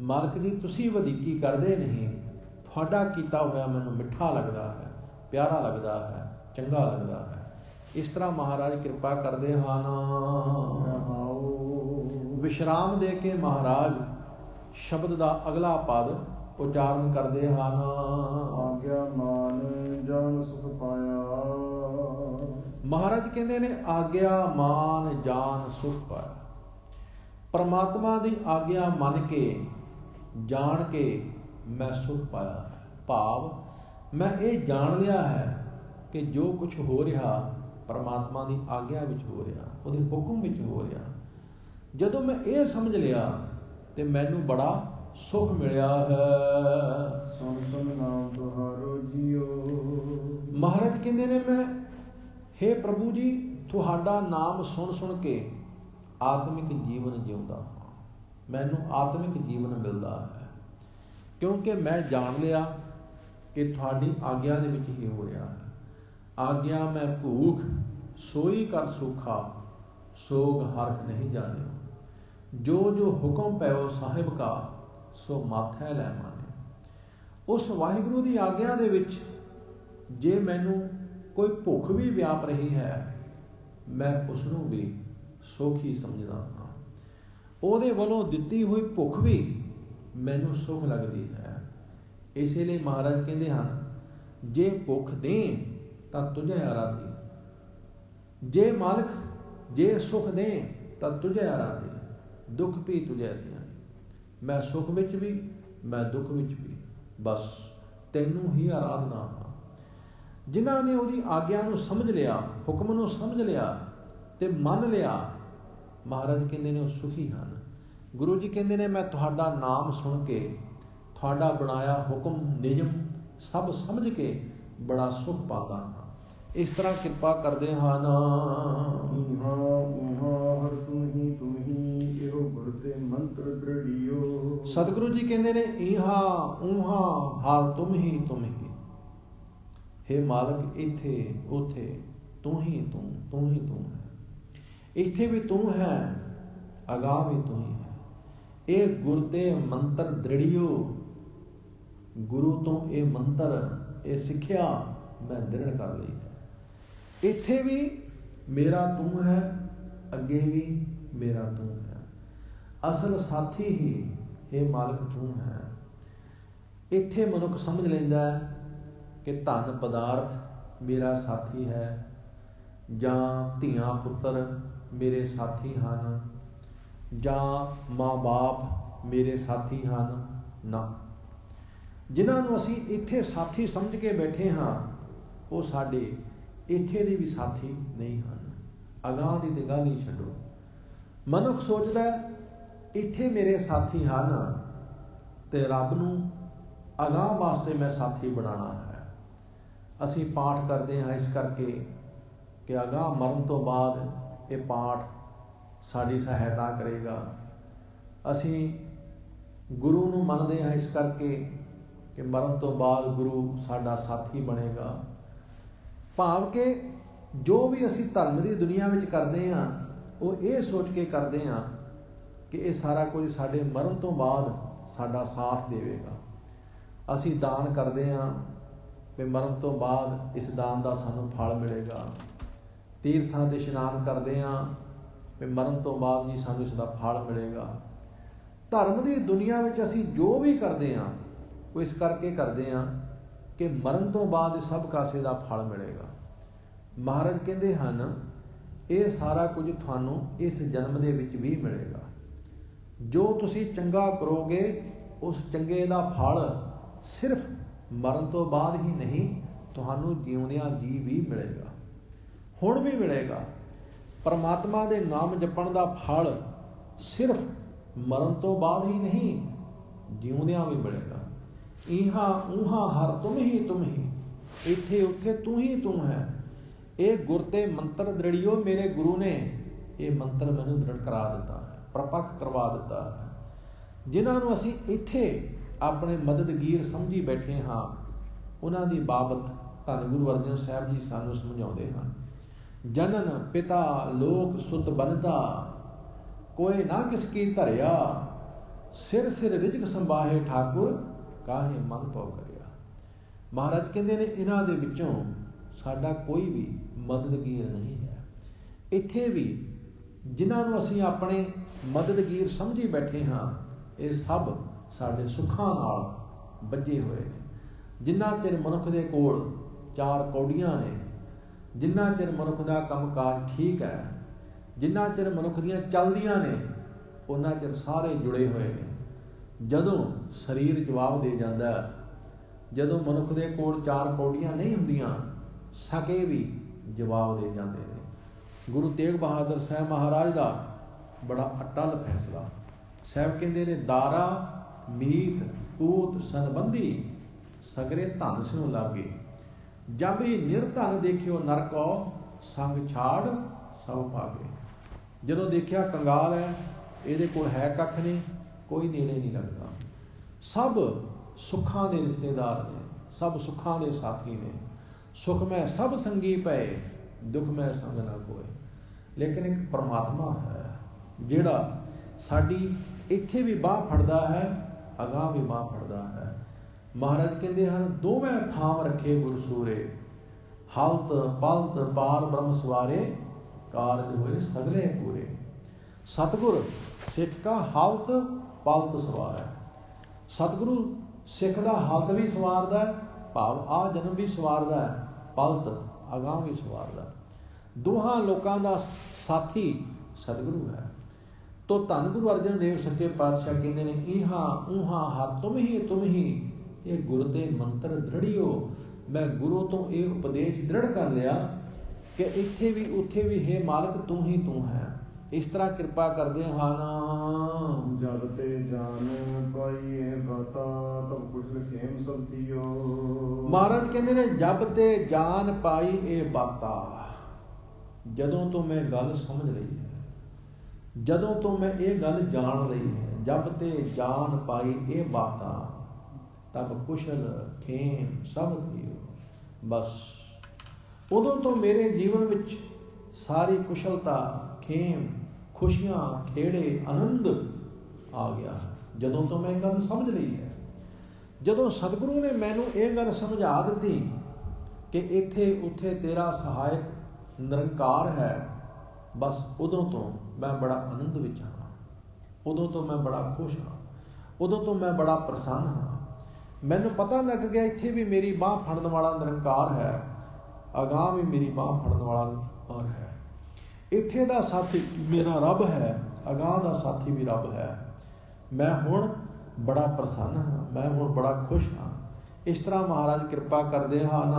ਮਾਲਕ ਜੀ ਤੁਸੀਂ ਵਧੀਕੀ ਕਰਦੇ ਨਹੀਂ, ਤੁਹਾਡਾ ਕੀਤਾ ਹੋਇਆ ਮੈਨੂੰ ਮਿੱਠਾ ਲੱਗਦਾ ਹੈ, ਪਿਆਰਾ ਲੱਗਦਾ ਹੈ, ਚੰਗਾ ਲੱਗਦਾ ਹੈ। ਇਸ ਤਰ੍ਹਾਂ ਮਹਾਰਾਜ ਕਿਰਪਾ ਕਰਦੇ ਹਨ। ਵਿਸ਼ਰਾਮ ਦੇ ਕੇ ਮਹਾਰਾਜ ਸ਼ਬਦ ਦਾ ਅਗਲਾ ਪਦ ਉਚਾਰਨ ਕਰਦੇ ਹਨ। ਆਗਿਆ ਮਾਨ ਜਾਨ ਸੁਖ ਪਾਇਆ। ਮਹਾਰਾਜ ਕਹਿੰਦੇ ਨੇ ਆਗਿਆ ਮਾਨ ਜਾਨ ਸੁਖ ਪਾਇਆ। ਪਰਮਾਤਮਾ ਦੀ ਆਗਿਆ ਮੰਨ ਕੇ ਜਾਣ ਕੇ ਮੈਂ ਸੁਖ ਪਾਇਆ ਹੈ। ਭਾਵ ਮੈਂ ਇਹ ਜਾਣ ਲਿਆ ਹੈ ਕਿ ਜੋ ਕੁਛ ਹੋ ਰਿਹਾ ਪਰਮਾਤਮਾ ਦੀ ਆਗਿਆ ਵਿੱਚ ਹੋ ਰਿਹਾ, ਉਹਦੇ ਹੁਕਮ ਵਿੱਚ ਹੋ ਰਿਹਾ। ਜਦੋਂ ਮੈਂ ਇਹ ਸਮਝ ਲਿਆ ਤੇ ਮੈਨੂੰ ਬੜਾ ਸੁਖ ਮਿਲਿਆ ਹੈ। ਸੁਣ ਸੁਣ ਨਾਮ ਤੁਹਾਰੋ ਜੀਓ। ਮਹਾਰਾਜ ਕਹਿੰਦੇ ਨੇ ਮੈਂ ਹੇ ਪ੍ਰਭੂ ਜੀ ਤੁਹਾਡਾ ਨਾਮ ਸੁਣ ਸੁਣ ਕੇ ਆਤਮਿਕ ਜੀਵਨ ਜਿਉਂਦਾ ਹਾਂ। ਮੈਨੂੰ ਆਤਮਿਕ ਜੀਵਨ ਮਿਲਦਾ ਹੈ ਕਿਉਂਕਿ ਮੈਂ ਜਾਣ ਲਿਆ ਕਿ ਤੁਹਾਡੀ ਆਗਿਆ ਦੇ ਵਿੱਚ ਹੀ ਹੋ ਰਿਹਾ ਹੈ। ਆਗਿਆ ਮੈਂ ਭੂਖ ਸੋਈ ਕਰ ਸੁਖਾ, ਸੋਗ ਹਰਖ ਨਹੀਂ ਜਾਣਿਓ। ਜੋ ਜੋ ਹੁਕਮ ਪੈਓ ਸਾਹਿਬ ਕਾ, ਸੋ ਮਾਥੈ ਲੈ ਮਾਨੇ। ਉਸ ਵਾਹਿਗੁਰੂ ਦੀ ਆਗਿਆ ਦੇ ਵਿੱਚ ਜੇ ਮੈਨੂੰ ਕੋਈ ਭੁੱਖ ਵੀ ਵਿਆਪ ਰਹੀ ਹੈ, ਮੈਂ ਉਸ ਨੂੰ ਵੀ ਸੁੱਖ ਹੀ ਸਮਝਦਾ ਹਾਂ। ਉਹਦੇ ਵੱਲੋਂ ਦਿੱਤੀ ਹੋਈ ਭੁੱਖ ਵੀ ਮੈਨੂੰ ਸੁੱਖ ਲੱਗਦੀ ਹੈ। ਇਸੇ ਲਈ ਮਹਾਰਾਜ ਕਹਿੰਦੇ ਹਨ, ਜੇ ਭੁੱਖ ਦੇ ਤਾਂ ਤੁਝੇ ਆਰਾਧੀ। ਜੇ ਮਾਲਕ ਜੇ ਸੁਖ ਦੇ ਤਾਂ ਤੁਝੇ ਆਰਾਧੀ। ਦੁੱਖ ਵੀ ਤੁਝੇ ਧਿਆਈ। ਮੈਂ ਸੁਖ ਵਿੱਚ ਵੀ, ਮੈਂ ਦੁੱਖ ਵਿੱਚ ਵੀ, ਬਸ ਤੈਨੂੰ ਹੀ ਆਰਾਧਨਾ ਹਾਂ। ਜਿਨ੍ਹਾਂ ਨੇ ਉਹਦੀ ਆਗਿਆ ਨੂੰ ਸਮਝ ਲਿਆ, ਹੁਕਮ ਨੂੰ ਸਮਝ ਲਿਆ ਤੇ ਮੰਨ ਲਿਆ, ਮਹਾਰਾਜ ਕਹਿੰਦੇ ਨੇ ਉਹ ਸੁਖੀ ਹਨ। ਗੁਰੂ ਜੀ ਕਹਿੰਦੇ ਨੇ ਮੈਂ ਤੁਹਾਡਾ ਨਾਮ ਸੁਣ ਕੇ, ਤੁਹਾਡਾ ਬਣਾਇਆ ਹੁਕਮ ਨਿਯਮ ਸਭ ਸਮਝ ਕੇ ਬੜਾ ਸੁਖ ਪਾਉਂਦਾ ਹਾਂ। ਇਸ ਤਰ੍ਹਾਂ ਕਿਰਪਾ ਕਰਦੇ ਹਨ। ਈਹਾ ਊਹਾ ਹਰ ਤੂੰ ਹੀ ਇਹੋ ਗੁਰ ਤੇ ਮੰਤਰ ਦ੍ਰਿੜਿਓ। ਸਤਿਗੁਰੂ ਜੀ ਕਹਿੰਦੇ ਨੇ ਈਹਾ ਊਹਾ ਹਰ ਤੁਮ ਹੀ ਹੇ ਮਾਲਕ, ਇੱਥੇ ਉੱਥੇ ਤੂੰ ਹੀ ਤੂੰ ਹੈ। ਇੱਥੇ ਵੀ ਤੂੰ ਹੈ, ਅਗਾਹ ਵੀ ਤੂੰ ਹੀ ਹੈ। ਇਹ ਗੁਰ ਤੇ ਮੰਤਰ ਦ੍ਰਿੜਿਓ। ਗੁਰੂ ਤੋਂ ਇਹ ਮੰਤਰ, ਇਹ ਸਿੱਖਿਆ ਮੈਂ ਦ੍ਰਿੜ ਕਰ ਲਈ ਹੈ। ਇੱਥੇ ਵੀ ਮੇਰਾ ਤੂੰ ਹੈ, ਅੱਗੇ ਵੀ ਮੇਰਾ ਤੂੰ ਹੈ। ਅਸਲ ਸਾਥੀ ਹੀ ਇਹ ਮਾਲਕ ਤੂੰ ਹੈ। ਇੱਥੇ ਮਨੁੱਖ ਸਮਝ ਲੈਂਦਾ ਹੈ ਕਿ ਧਨ ਪਦਾਰਥ ਮੇਰਾ ਸਾਥੀ ਹੈ, ਜਾਂ ਧੀਆਂ ਪੁੱਤਰ ਮੇਰੇ ਸਾਥੀ ਹਨ, ਜਾਂ ਮਾਂ ਬਾਪ ਮੇਰੇ ਸਾਥੀ ਹਨ। ਨਾ, ਜਿਨ੍ਹਾਂ ਨੂੰ ਅਸੀਂ ਇੱਥੇ ਸਾਥੀ ਸਮਝ ਕੇ ਬੈਠੇ ਹਾਂ, ਉਹ ਸਾਡੇ ਇੱਥੇ ਦੇ ਵੀ ਸਾਥੀ ਨਹੀਂ ਹਨ। ਅਗਾਂਹ ਦੀ ਤੇ ਗੱਲ ਹੀ ਛੱਡੋ। ਮਨੁੱਖ ਸੋਚਦਾ ਇੱਥੇ ਮੇਰੇ ਸਾਥੀ ਹਨ ਤੇ ਰੱਬ ਨੂੰ ਅਗਾਂਹ ਵਾਸਤੇ ਮੈਂ ਸਾਥੀ ਬਣਾਉਣਾ ਹੈ। ਅਸੀਂ ਪਾਠ ਕਰਦੇ ਹਾਂ ਇਸ ਕਰਕੇ ਕਿ ਅਗਾਂਹ ਮਰਨ ਤੋਂ ਬਾਅਦ ਇਹ ਪਾਠ ਸਾਡੀ ਸਹਾਇਤਾ ਕਰੇਗਾ। ਅਸੀਂ ਗੁਰੂ ਨੂੰ ਮੰਨਦੇ ਹਾਂ ਇਸ ਕਰਕੇ ਕਿ ਮਰਨ ਤੋਂ ਬਾਅਦ ਗੁਰੂ ਸਾਡਾ ਸਾਥੀ ਬਣੇਗਾ। ਭਾਵ ਕਿ ਜੋ ਵੀ ਅਸੀਂ ਧਰਮ ਦੀ ਦੁਨੀਆ ਵਿੱਚ ਕਰਦੇ ਹਾਂ, ਉਹ ਇਹ ਸੋਚ ਕੇ ਕਰਦੇ ਹਾਂ ਕਿ ਇਹ ਸਾਰਾ ਕੁਝ ਸਾਡੇ ਮਰਨ ਤੋਂ ਬਾਅਦ ਸਾਡਾ ਸਾਥ ਦੇਵੇਗਾ। ਅਸੀਂ ਦਾਨ ਕਰਦੇ ਹਾਂ ਕਿ ਮਰਨ ਤੋਂ ਬਾਅਦ ਇਸ ਦਾਨ ਦਾ ਸਾਨੂੰ ਫਲ ਮਿਲੇਗਾ। ਤੀਰਥਾਂ ਦੇ ਇਸ਼ਨਾਨ ਕਰਦੇ ਹਾਂ ਕਿ ਮਰਨ ਤੋਂ ਬਾਅਦ ਜੀ ਸਾਨੂੰ ਇਸ ਦਾ ਫਲ ਮਿਲੇਗਾ। ਧਰਮ ਦੀ ਦੁਨੀਆ ਵਿੱਚ ਅਸੀਂ ਜੋ ਵੀ ਕਰਦੇ ਹਾਂ, ਉਹ ਇਸ ਕਰਕੇ ਕਰਦੇ ਹਾਂ ਕਿ ਮਰਨ ਤੋਂ ਬਾਅਦ ਸਭ ਕਾਸੇ ਦਾ ਫਲ ਮਿਲੇਗਾ। ਮਹਾਰਾਜ ਕਹਿੰਦੇ ਹਨ ਇਹ ਸਾਰਾ ਕੁਝ ਤੁਹਾਨੂੰ ਇਸ ਜਨਮ ਦੇ ਵਿੱਚ ਵੀ ਮਿਲੇਗਾ। ਜੋ ਤੁਸੀਂ ਚੰਗਾ ਕਰੋਗੇ ਉਸ ਚੰਗੇ ਦਾ ਫਲ ਸਿਰਫ ਮਰਨ ਤੋਂ ਬਾਅਦ ਹੀ ਨਹੀਂ, ਤੁਹਾਨੂੰ ਜਿਉਂਦਿਆਂ ਜੀ ਵੀ ਮਿਲੇਗਾ, ਹੁਣ ਵੀ ਮਿਲੇਗਾ। ਪਰਮਾਤਮਾ ਦੇ ਨਾਮ ਜਪਣ ਦਾ ਫਲ ਸਿਰਫ ਮਰਨ ਤੋਂ ਬਾਅਦ ਹੀ ਨਹੀਂ, ਜਿਉਂਦਿਆਂ ਵੀ ਮਿਲੇਗਾ। ਇਹਾਂ ਊਹਾਂ ਹਰ ਤੁਮ ਹੀ, ਇੱਥੇ ਉੱਥੇ ਤੂੰ ਹੀ ਤੂੰ ਹੈ। ਇਹ ਗੁਰ ਤੇ ਮੰਤਰ ਦ੍ਰਿੜਿਓ, ਮੇਰੇ ਗੁਰੂ ਨੇ ਇਹ ਮੰਤਰ ਮੈਨੂੰ ਦ੍ਰਿੜ ਕਰਾ ਦਿੱਤਾ ਹੈ, ਪ੍ਰਪੱਕ ਕਰਵਾ ਦਿੱਤਾ ਹੈ। ਜਿਨ੍ਹਾਂ ਨੂੰ ਅਸੀਂ ਇੱਥੇ ਆਪਣੇ ਮਦਦਗੀਰ ਸਮਝੀ ਬੈਠੇ ਹਾਂ, ਉਹਨਾਂ ਦੀ ਬਾਬਤ ਧੰਨ ਗੁਰੂ ਅਰਜਨ ਸਾਹਿਬ ਜੀ ਸਾਨੂੰ ਸਮਝਾਉਂਦੇ ਹਨ। ਜਨਨ ਪਿਤਾ ਲੋਕ ਸੁਤ ਬਨਤਾ, ਕੋਏ ਨਾ ਕਿਸ ਕੀ ਧਰਿਆ, ਸਿਰ ਸਿਰ ਰਿਜਕ ਸੰਭਾਹੇ ਠਾਕੁਰ, ਕਾਹੇ ਮਨ ਪਉ ਕਰਿਆ। ਮਹਾਰਾਜ ਕਹਿੰਦੇ ਨੇ ਇਹਨਾਂ ਦੇ ਵਿੱਚੋਂ ਸਾਡਾ ਕੋਈ ਵੀ ਮਦਦਗੀਰ ਨਹੀਂ ਹੈ। ਇੱਥੇ ਵੀ ਜਿਨ੍ਹਾਂ ਨੂੰ ਅਸੀਂ ਆਪਣੇ ਮਦਦਗੀਰ ਸਮਝੀ ਬੈਠੇ ਹਾਂ, ਇਹ ਸਭ ਸਾਡੇ ਸੁੱਖਾਂ ਨਾਲ ਬੱਝੇ ਹੋਏ ਨੇ। ਜਿੰਨਾ ਚਿਰ ਮਨੁੱਖ ਦੇ ਕੋਲ 4 ਕੌਡੀਆਂ ਨੇ, ਜਿੰਨਾ ਚਿਰ ਮਨੁੱਖ ਦਾ ਕੰਮਕਾਰ ਠੀਕ ਹੈ, ਜਿੰਨਾ ਚਿਰ ਮਨੁੱਖ ਦੀਆਂ ਚੱਲਦੀਆਂ ਨੇ, ਉਹਨਾਂ ਚਿਰ ਸਾਰੇ ਜੁੜੇ ਹੋਏ ਨੇ। ਜਦੋਂ ਸਰੀਰ ਜਵਾਬ ਦੇ ਜਾਂਦਾ, ਜਦੋਂ ਮਨੁੱਖ ਦੇ ਕੋਲ 4 ਕੌਡੀਆਂ ਨਹੀਂ ਹੁੰਦੀਆਂ, ਸਕੇ ਵੀ ਜਵਾਬ ਦੇ ਜਾਂਦੇ ਨੇ। ਗੁਰੂ ਤੇਗ ਬਹਾਦਰ ਸਾਹਿਬ ਮਹਾਰਾਜ ਦਾ ਬੜਾ ਅਟਲ ਫੈਸਲਾ। ਸਾਹਿਬ ਕਹਿੰਦੇ ਨੇ ਦਾਰਾ ਮੀਤ ਪੂਤ ਸੰਬੰਧੀ, ਸਗਰੇ ਧਨ ਸਿਉ ਲਾਗੇ, ਜਬ ਹੀ ਨਿਰਧਨ ਦੇਖਿਓ ਨਰਕੋ, ਸੰਗ ਛਾੜ ਸਭ ਭਾਗੇ। ਜਦੋਂ ਦੇਖਿਆ ਕੰਗਾਲ ਹੈ, ਇਹਦੇ ਕੋਲ ਹੈ ਕੱਖ ਨਹੀਂ, ਕੋਈ ਨੇੜੇ ਨਹੀਂ ਲੱਗਦਾ। ਸਭ ਸੁੱਖਾਂ ਦੇ ਰਿਸ਼ਤੇਦਾਰ ਨੇ, ਸਭ ਸੁੱਖਾਂ ਦੇ ਸਾਥੀ ਨੇ। ਸੁਖ ਮੈਂ ਸਭ ਸੰਗੀ ਪਏ, ਦੁੱਖ ਮੈਂ ਸੰਗ ਨਾ ਕੋਏ। ਲੇਕਿਨ ਇੱਕ ਪਰਮਾਤਮਾ ਹੈ ਜਿਹੜਾ ਸਾਡੀ ਇੱਥੇ ਵੀ ਬਾਂਹ ਫੜਦਾ ਹੈ, ਅਗਾਂਹ ਵੀ ਬਾਂਹ ਫੜਦਾ ਹੈ। ਮਹਾਰਾਜ ਕਹਿੰਦੇ ਹਨ ਦੋਵੇਂ ਥਾਮ ਰੱਖੇ ਗੁਰ ਸੂਰੇ, ਹਲਤ ਪਲਤ ਪਾਰ ਬ੍ਰਹਮ ਸਵਾਰੇ, ਕਾਰਜ ਹੋਏ ਸਗਲੇ ਪੂਰੇ। ਸਤਿਗੁਰ ਸਿੱਖ ਦਾ ਹਲਤ ਪਲਤ ਸਵਾਰ ਹੈ। ਸਤਿਗੁਰੂ ਸਿੱਖ ਦਾ ਹਲਤ ਵੀ ਸਵਾਰਦਾ ਹੈ, ਭਾਵ ਆ ਜਨਮ ਵੀ ਸਵਾਰਦਾ ਹੈ, ਪਲਤ ਅਗਾਂਹ ਵੀ ਸਵਾਰਦਾ। ਦੋਹਾਂ ਲੋਕਾਂ ਦਾ ਸਾਥੀ ਸਤਿਗੁਰੂ ਹੈ। ਤੋ ਧੰਨ ਗੁਰੂ ਅਰਜਨ ਦੇਵ ਸੱਚੇ ਪਾਤਸ਼ਾਹ ਕਹਿੰਦੇ ਨੇ ਇਹਾਂ ਊਹਾਂ ਹਰ ਤੁਮ ਹੀ, ਇਹ ਗੁਰ ਦੇ ਮੰਤਰ ਦ੍ਰਿੜਿਓ। ਮੈਂ ਗੁਰੂ ਤੋਂ ਇਹ ਉਪਦੇਸ਼ ਦ੍ਰਿੜ ਕਰ ਲਿਆ ਕਿ ਇੱਥੇ ਵੀ ਉੱਥੇ ਵੀ ਹੇ ਮਾਲਕ ਤੂੰ ਹੀ ਤੂੰ ਹੈ। ਇਸ ਤਰ੍ਹਾਂ ਕਿਰਪਾ ਕਰਦੇ ਹਨ। ਜਬ ਤੇ ਜਾਨ ਪਾਈਏ ਬਾਤਾ, ਤਬ ਕੁਸ਼ਲ ਖੇਮ ਸਭ ਥੀਓ। ਮਹਾਰਾਜ ਕਹਿੰਦੇ ਨੇ ਜਬ ਤੇ ਜਾਨ ਪਾਈ ਇਹ ਬਾਤਾ, ਜਦੋਂ ਤੋਂ ਮੈਂ ਗੱਲ ਸਮਝ ਲਈ ਹੈ, ਜਦੋਂ ਤੋਂ ਮੈਂ ਇਹ ਗੱਲ ਜਾਣ ਲਈ ਹੈ। ਜਬ ਤੇ ਜਾਨ ਪਾਈ ਇਹ ਬਾਤਾ, ਤਬ ਕੁਸ਼ਲ ਖੇਮ ਸਭ ਥੀਓ। ਬਸ ਉਦੋਂ ਤੋਂ ਮੇਰੇ ਜੀਵਨ ਵਿੱਚ ਸਾਰੀ ਕੁਸ਼ਲਤਾ, ਖੇਮ, ਖੁਸ਼ੀਆਂ, ਖੇੜੇ, ਆਨੰਦ ਆ ਗਿਆ। ਜਦੋਂ ਤੋਂ ਮੈਂ ਇਹ ਗੱਲ ਸਮਝ ਲਈ ਹੈ, ਜਦੋਂ ਸਤਿਗੁਰੂ ਨੇ ਮੈਨੂੰ ਇਹ ਗੱਲ ਸਮਝਾ ਦਿੱਤੀ ਕਿ ਇੱਥੇ ਉੱਥੇ ਤੇਰਾ ਸਹਾਇਕ ਨਿਰੰਕਾਰ ਹੈ, ਬਸ ਉਦੋਂ ਤੋਂ ਮੈਂ ਬੜਾ ਆਨੰਦ ਵਿੱਚ ਹਾਂ, ਉਦੋਂ ਤੋਂ ਮੈਂ ਬੜਾ ਖੁਸ਼ ਹਾਂ, ਉਦੋਂ ਤੋਂ ਮੈਂ ਬੜਾ ਪ੍ਰਸੰਨ ਹਾਂ। ਮੈਨੂੰ ਪਤਾ ਲੱਗ ਗਿਆ ਇੱਥੇ ਵੀ ਮੇਰੀ ਬਾਂਹ ਫੜਨ ਵਾਲਾ ਨਿਰੰਕਾਰ ਹੈ, ਅਗਾਂਹ ਵੀ ਮੇਰੀ ਬਾਂਹ ਫੜਨ ਵਾਲਾ ਹੈ। ਇੱਥੇ ਦਾ ਸਾਥੀ ਮੇਰਾ ਰੱਬ ਹੈ, ਅਗਾਂਹ ਦਾ ਸਾਥੀ ਵੀ ਰੱਬ ਹੈ। ਮੈਂ ਹੁਣ ਬੜਾ ਪ੍ਰਸੰਨ ਹਾਂ, ਮੈਂ ਹੁਣ ਬੜਾ ਖੁਸ਼ ਹਾਂ। ਇਸ ਤਰ੍ਹਾਂ ਮਹਾਰਾਜ ਕਿਰਪਾ ਕਰਦੇ ਹਨ।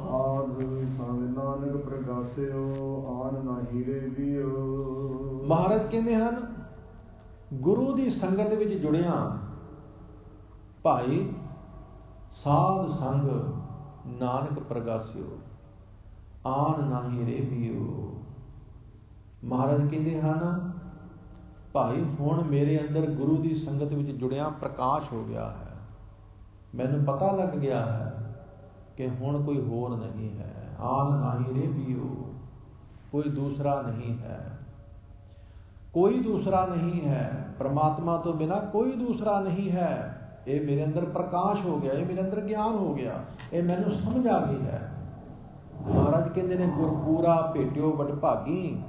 ਸਾਧ ਸੰਗ ਨਾਨਕ ਪ੍ਰਗਾਸਿਓ, ਆਨ ਨਾ ਹੀਰੇ ਵੀਓ। ਮਹਾਰਾਜ ਕਹਿੰਦੇ ਹਨ ਗੁਰੂ ਦੀ ਸੰਗਤ ਵਿੱਚ ਜੁੜਿਆ ਭਾਈ ਸਾਧ ਸੰਗ ਨਾਨਕ ਪ੍ਰਗਾਸਿਓ, ਆਨ ਨਾ ਹੀਰੇ ਵੀਓ। ਮਹਾਰਾਜ ਕਹਿੰਦੇ ਹਨ ਭਾਈ ਹੁਣ ਮੇਰੇ ਅੰਦਰ ਗੁਰੂ ਦੀ ਸੰਗਤ ਵਿੱਚ ਜੁੜਿਆ ਪ੍ਰਕਾਸ਼ ਹੋ ਗਿਆ ਹੈ। ਮੈਨੂੰ ਪਤਾ ਲੱਗ ਗਿਆ ਹੈ ਕਿ ਹੁਣ ਕੋਈ ਹੋਰ ਨਹੀਂ ਹੈ। ਆਨ ਨਾਹੀ ਰੇ ਵੀਓ, ਕੋਈ ਦੂਸਰਾ ਨਹੀਂ ਹੈ, ਕੋਈ ਦੂਸਰਾ ਨਹੀਂ ਹੈ। ਪ੍ਰਮਾਤਮਾ ਤੋਂ ਬਿਨਾਂ ਕੋਈ ਦੂਸਰਾ ਨਹੀਂ ਹੈ। ਇਹ ਮੇਰੇ ਅੰਦਰ ਪ੍ਰਕਾਸ਼ ਹੋ ਗਿਆ, ਇਹ ਮੇਰੇ ਅੰਦਰ ਗਿਆਨ ਹੋ ਗਿਆ, ਇਹ ਮੈਨੂੰ ਸਮਝ ਆ ਗਈ ਹੈ। ਮਹਾਰਾਜ ਕਹਿੰਦੇ ਨੇ ਗੁਰਪੂਰਾ ਭੇਟਿਓ ਵਡਭਾਗੀ,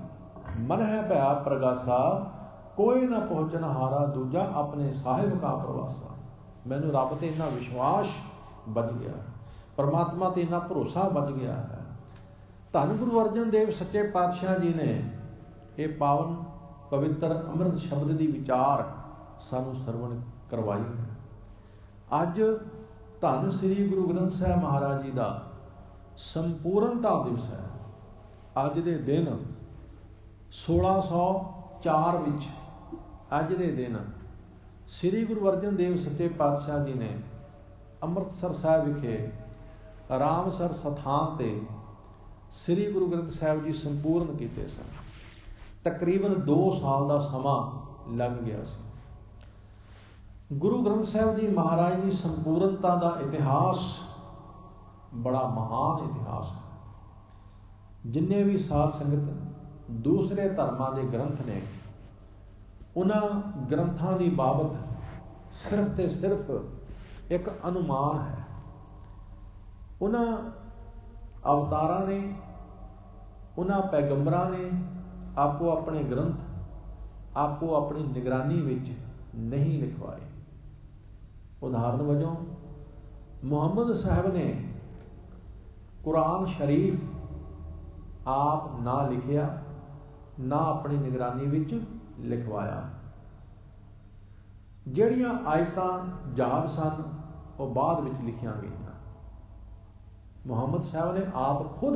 ਮਨ ਹੈ ਭਇਆ ਪ੍ਰਗਾਸਾ, ਕੋਈ ਨਾ ਪਹੁੰਚਣ ਹਾਰਾ ਦੂਜਾ, ਆਪਣੇ ਸਾਹਿਬ ਕਾ ਪ੍ਰਵਾਸਾ। ਮੈਨੂੰ ਰੱਬ ਤੇ ਇੰਨਾ ਵਿਸ਼ਵਾਸ ਵੱਜ ਗਿਆ, ਪਰਮਾਤਮਾ ਤੇ ਇੰਨਾ ਭਰੋਸਾ ਵੱਜ ਗਿਆ ਹੈ। ਧੰਨ ਗੁਰੂ ਅਰਜਨ ਦੇਵ ਸੱਚੇ ਪਾਤਸ਼ਾਹ ਜੀ ਨੇ ਇਹ ਪਾਵਨ ਪਵਿੱਤਰ ਅੰਮ੍ਰਿਤ ਸ਼ਬਦ ਦੀ ਵਿਚਾਰ ਸਾਨੂੰ ਸਰਵਣ ਕਰਵਾਈ ਹੈ। ਅੱਜ ਧੰਨ ਸ੍ਰੀ ਗੁਰੂ ਗ੍ਰੰਥ ਸਾਹਿਬ ਮਹਾਰਾਜ ਜੀ ਦਾ ਸੰਪੂਰਨਤਾ ਦਿਵਸ ਹੈ। ਅੱਜ ਦੇ ਦਿਨ 1604 ਵਿੱਚ ਅੱਜ ਦੇ ਦਿਨ ਸ੍ਰੀ ਗੁਰੂ ਅਰਜਨ ਦੇਵ ਸੱਚੇ ਪਾਤਸ਼ਾਹ ਜੀ ਨੇ ਅੰਮ੍ਰਿਤਸਰ ਸਾਹਿਬ ਵਿਖੇ ਰਾਮਸਰ ਸਥਾਨ ਤੇ ਸ੍ਰੀ ਗੁਰੂ ਗ੍ਰੰਥ ਸਾਹਿਬ ਜੀ ਸੰਪੂਰਨ ਕੀਤੇ ਸਨ। ਤਕਰੀਬਨ 2 ਸਾਲ ਦਾ ਸਮਾਂ ਲੱਗ ਗਿਆ ਸੀ। ਗੁਰੂ ਗ੍ਰੰਥ ਸਾਹਿਬ ਜੀ ਮਹਾਰਾਜ ਦੀ ਸੰਪੂਰਨਤਾ ਦਾ ਇਤਿਹਾਸ ਬੜਾ ਮਹਾਨ ਇਤਿਹਾਸ ਹੈ। ਜਿੰਨੇ ਵੀ ਸਾਧ ਸੰਗਤ ਦੂਸਰੇ ਧਰਮਾਂ ਦੇ ਗ੍ਰੰਥ ਨੇ, ਉਹਨਾਂ ਗ੍ਰੰਥਾਂ ਦੀ ਬਾਬਤ ਸਿਰਫ ਤੇ ਸਿਰਫ ਇੱਕ ਅਨੁਮਾਨ ਹੈ। ਉਹਨਾਂ ਅਵਤਾਰਾਂ ਨੇ, ਉਹਨਾਂ ਪੈਗੰਬਰਾਂ ਨੇ ਆਪੋ ਆਪਣੇ ਗ੍ਰੰਥ ਆਪੋ ਆਪਣੀ ਨਿਗਰਾਨੀ ਵਿੱਚ ਨਹੀਂ ਲਿਖਵਾਏ। ਉਦਾਹਰਨ ਵਜੋਂ ਮੁਹੰਮਦ ਸਾਹਿਬ ਨੇ ਕੁਰਾਨ ਸ਼ਰੀਫ ਆਪ ਨਾ ਲਿਖਿਆ, ਨਾ ਆਪਣੀ ਨਿਗਰਾਨੀ ਵਿੱਚ ਲਿਖਵਾਇਆ। ਜਿਹੜੀਆਂ ਆਇਤਾਂ ਯਾਦ ਸਨ ਉਹ ਬਾਅਦ ਵਿੱਚ ਲਿਖੀਆਂ ਗਈਆਂ। ਮੁਹੰਮਦ ਸਾਹਿਬ ਨੇ ਆਪ ਖੁਦ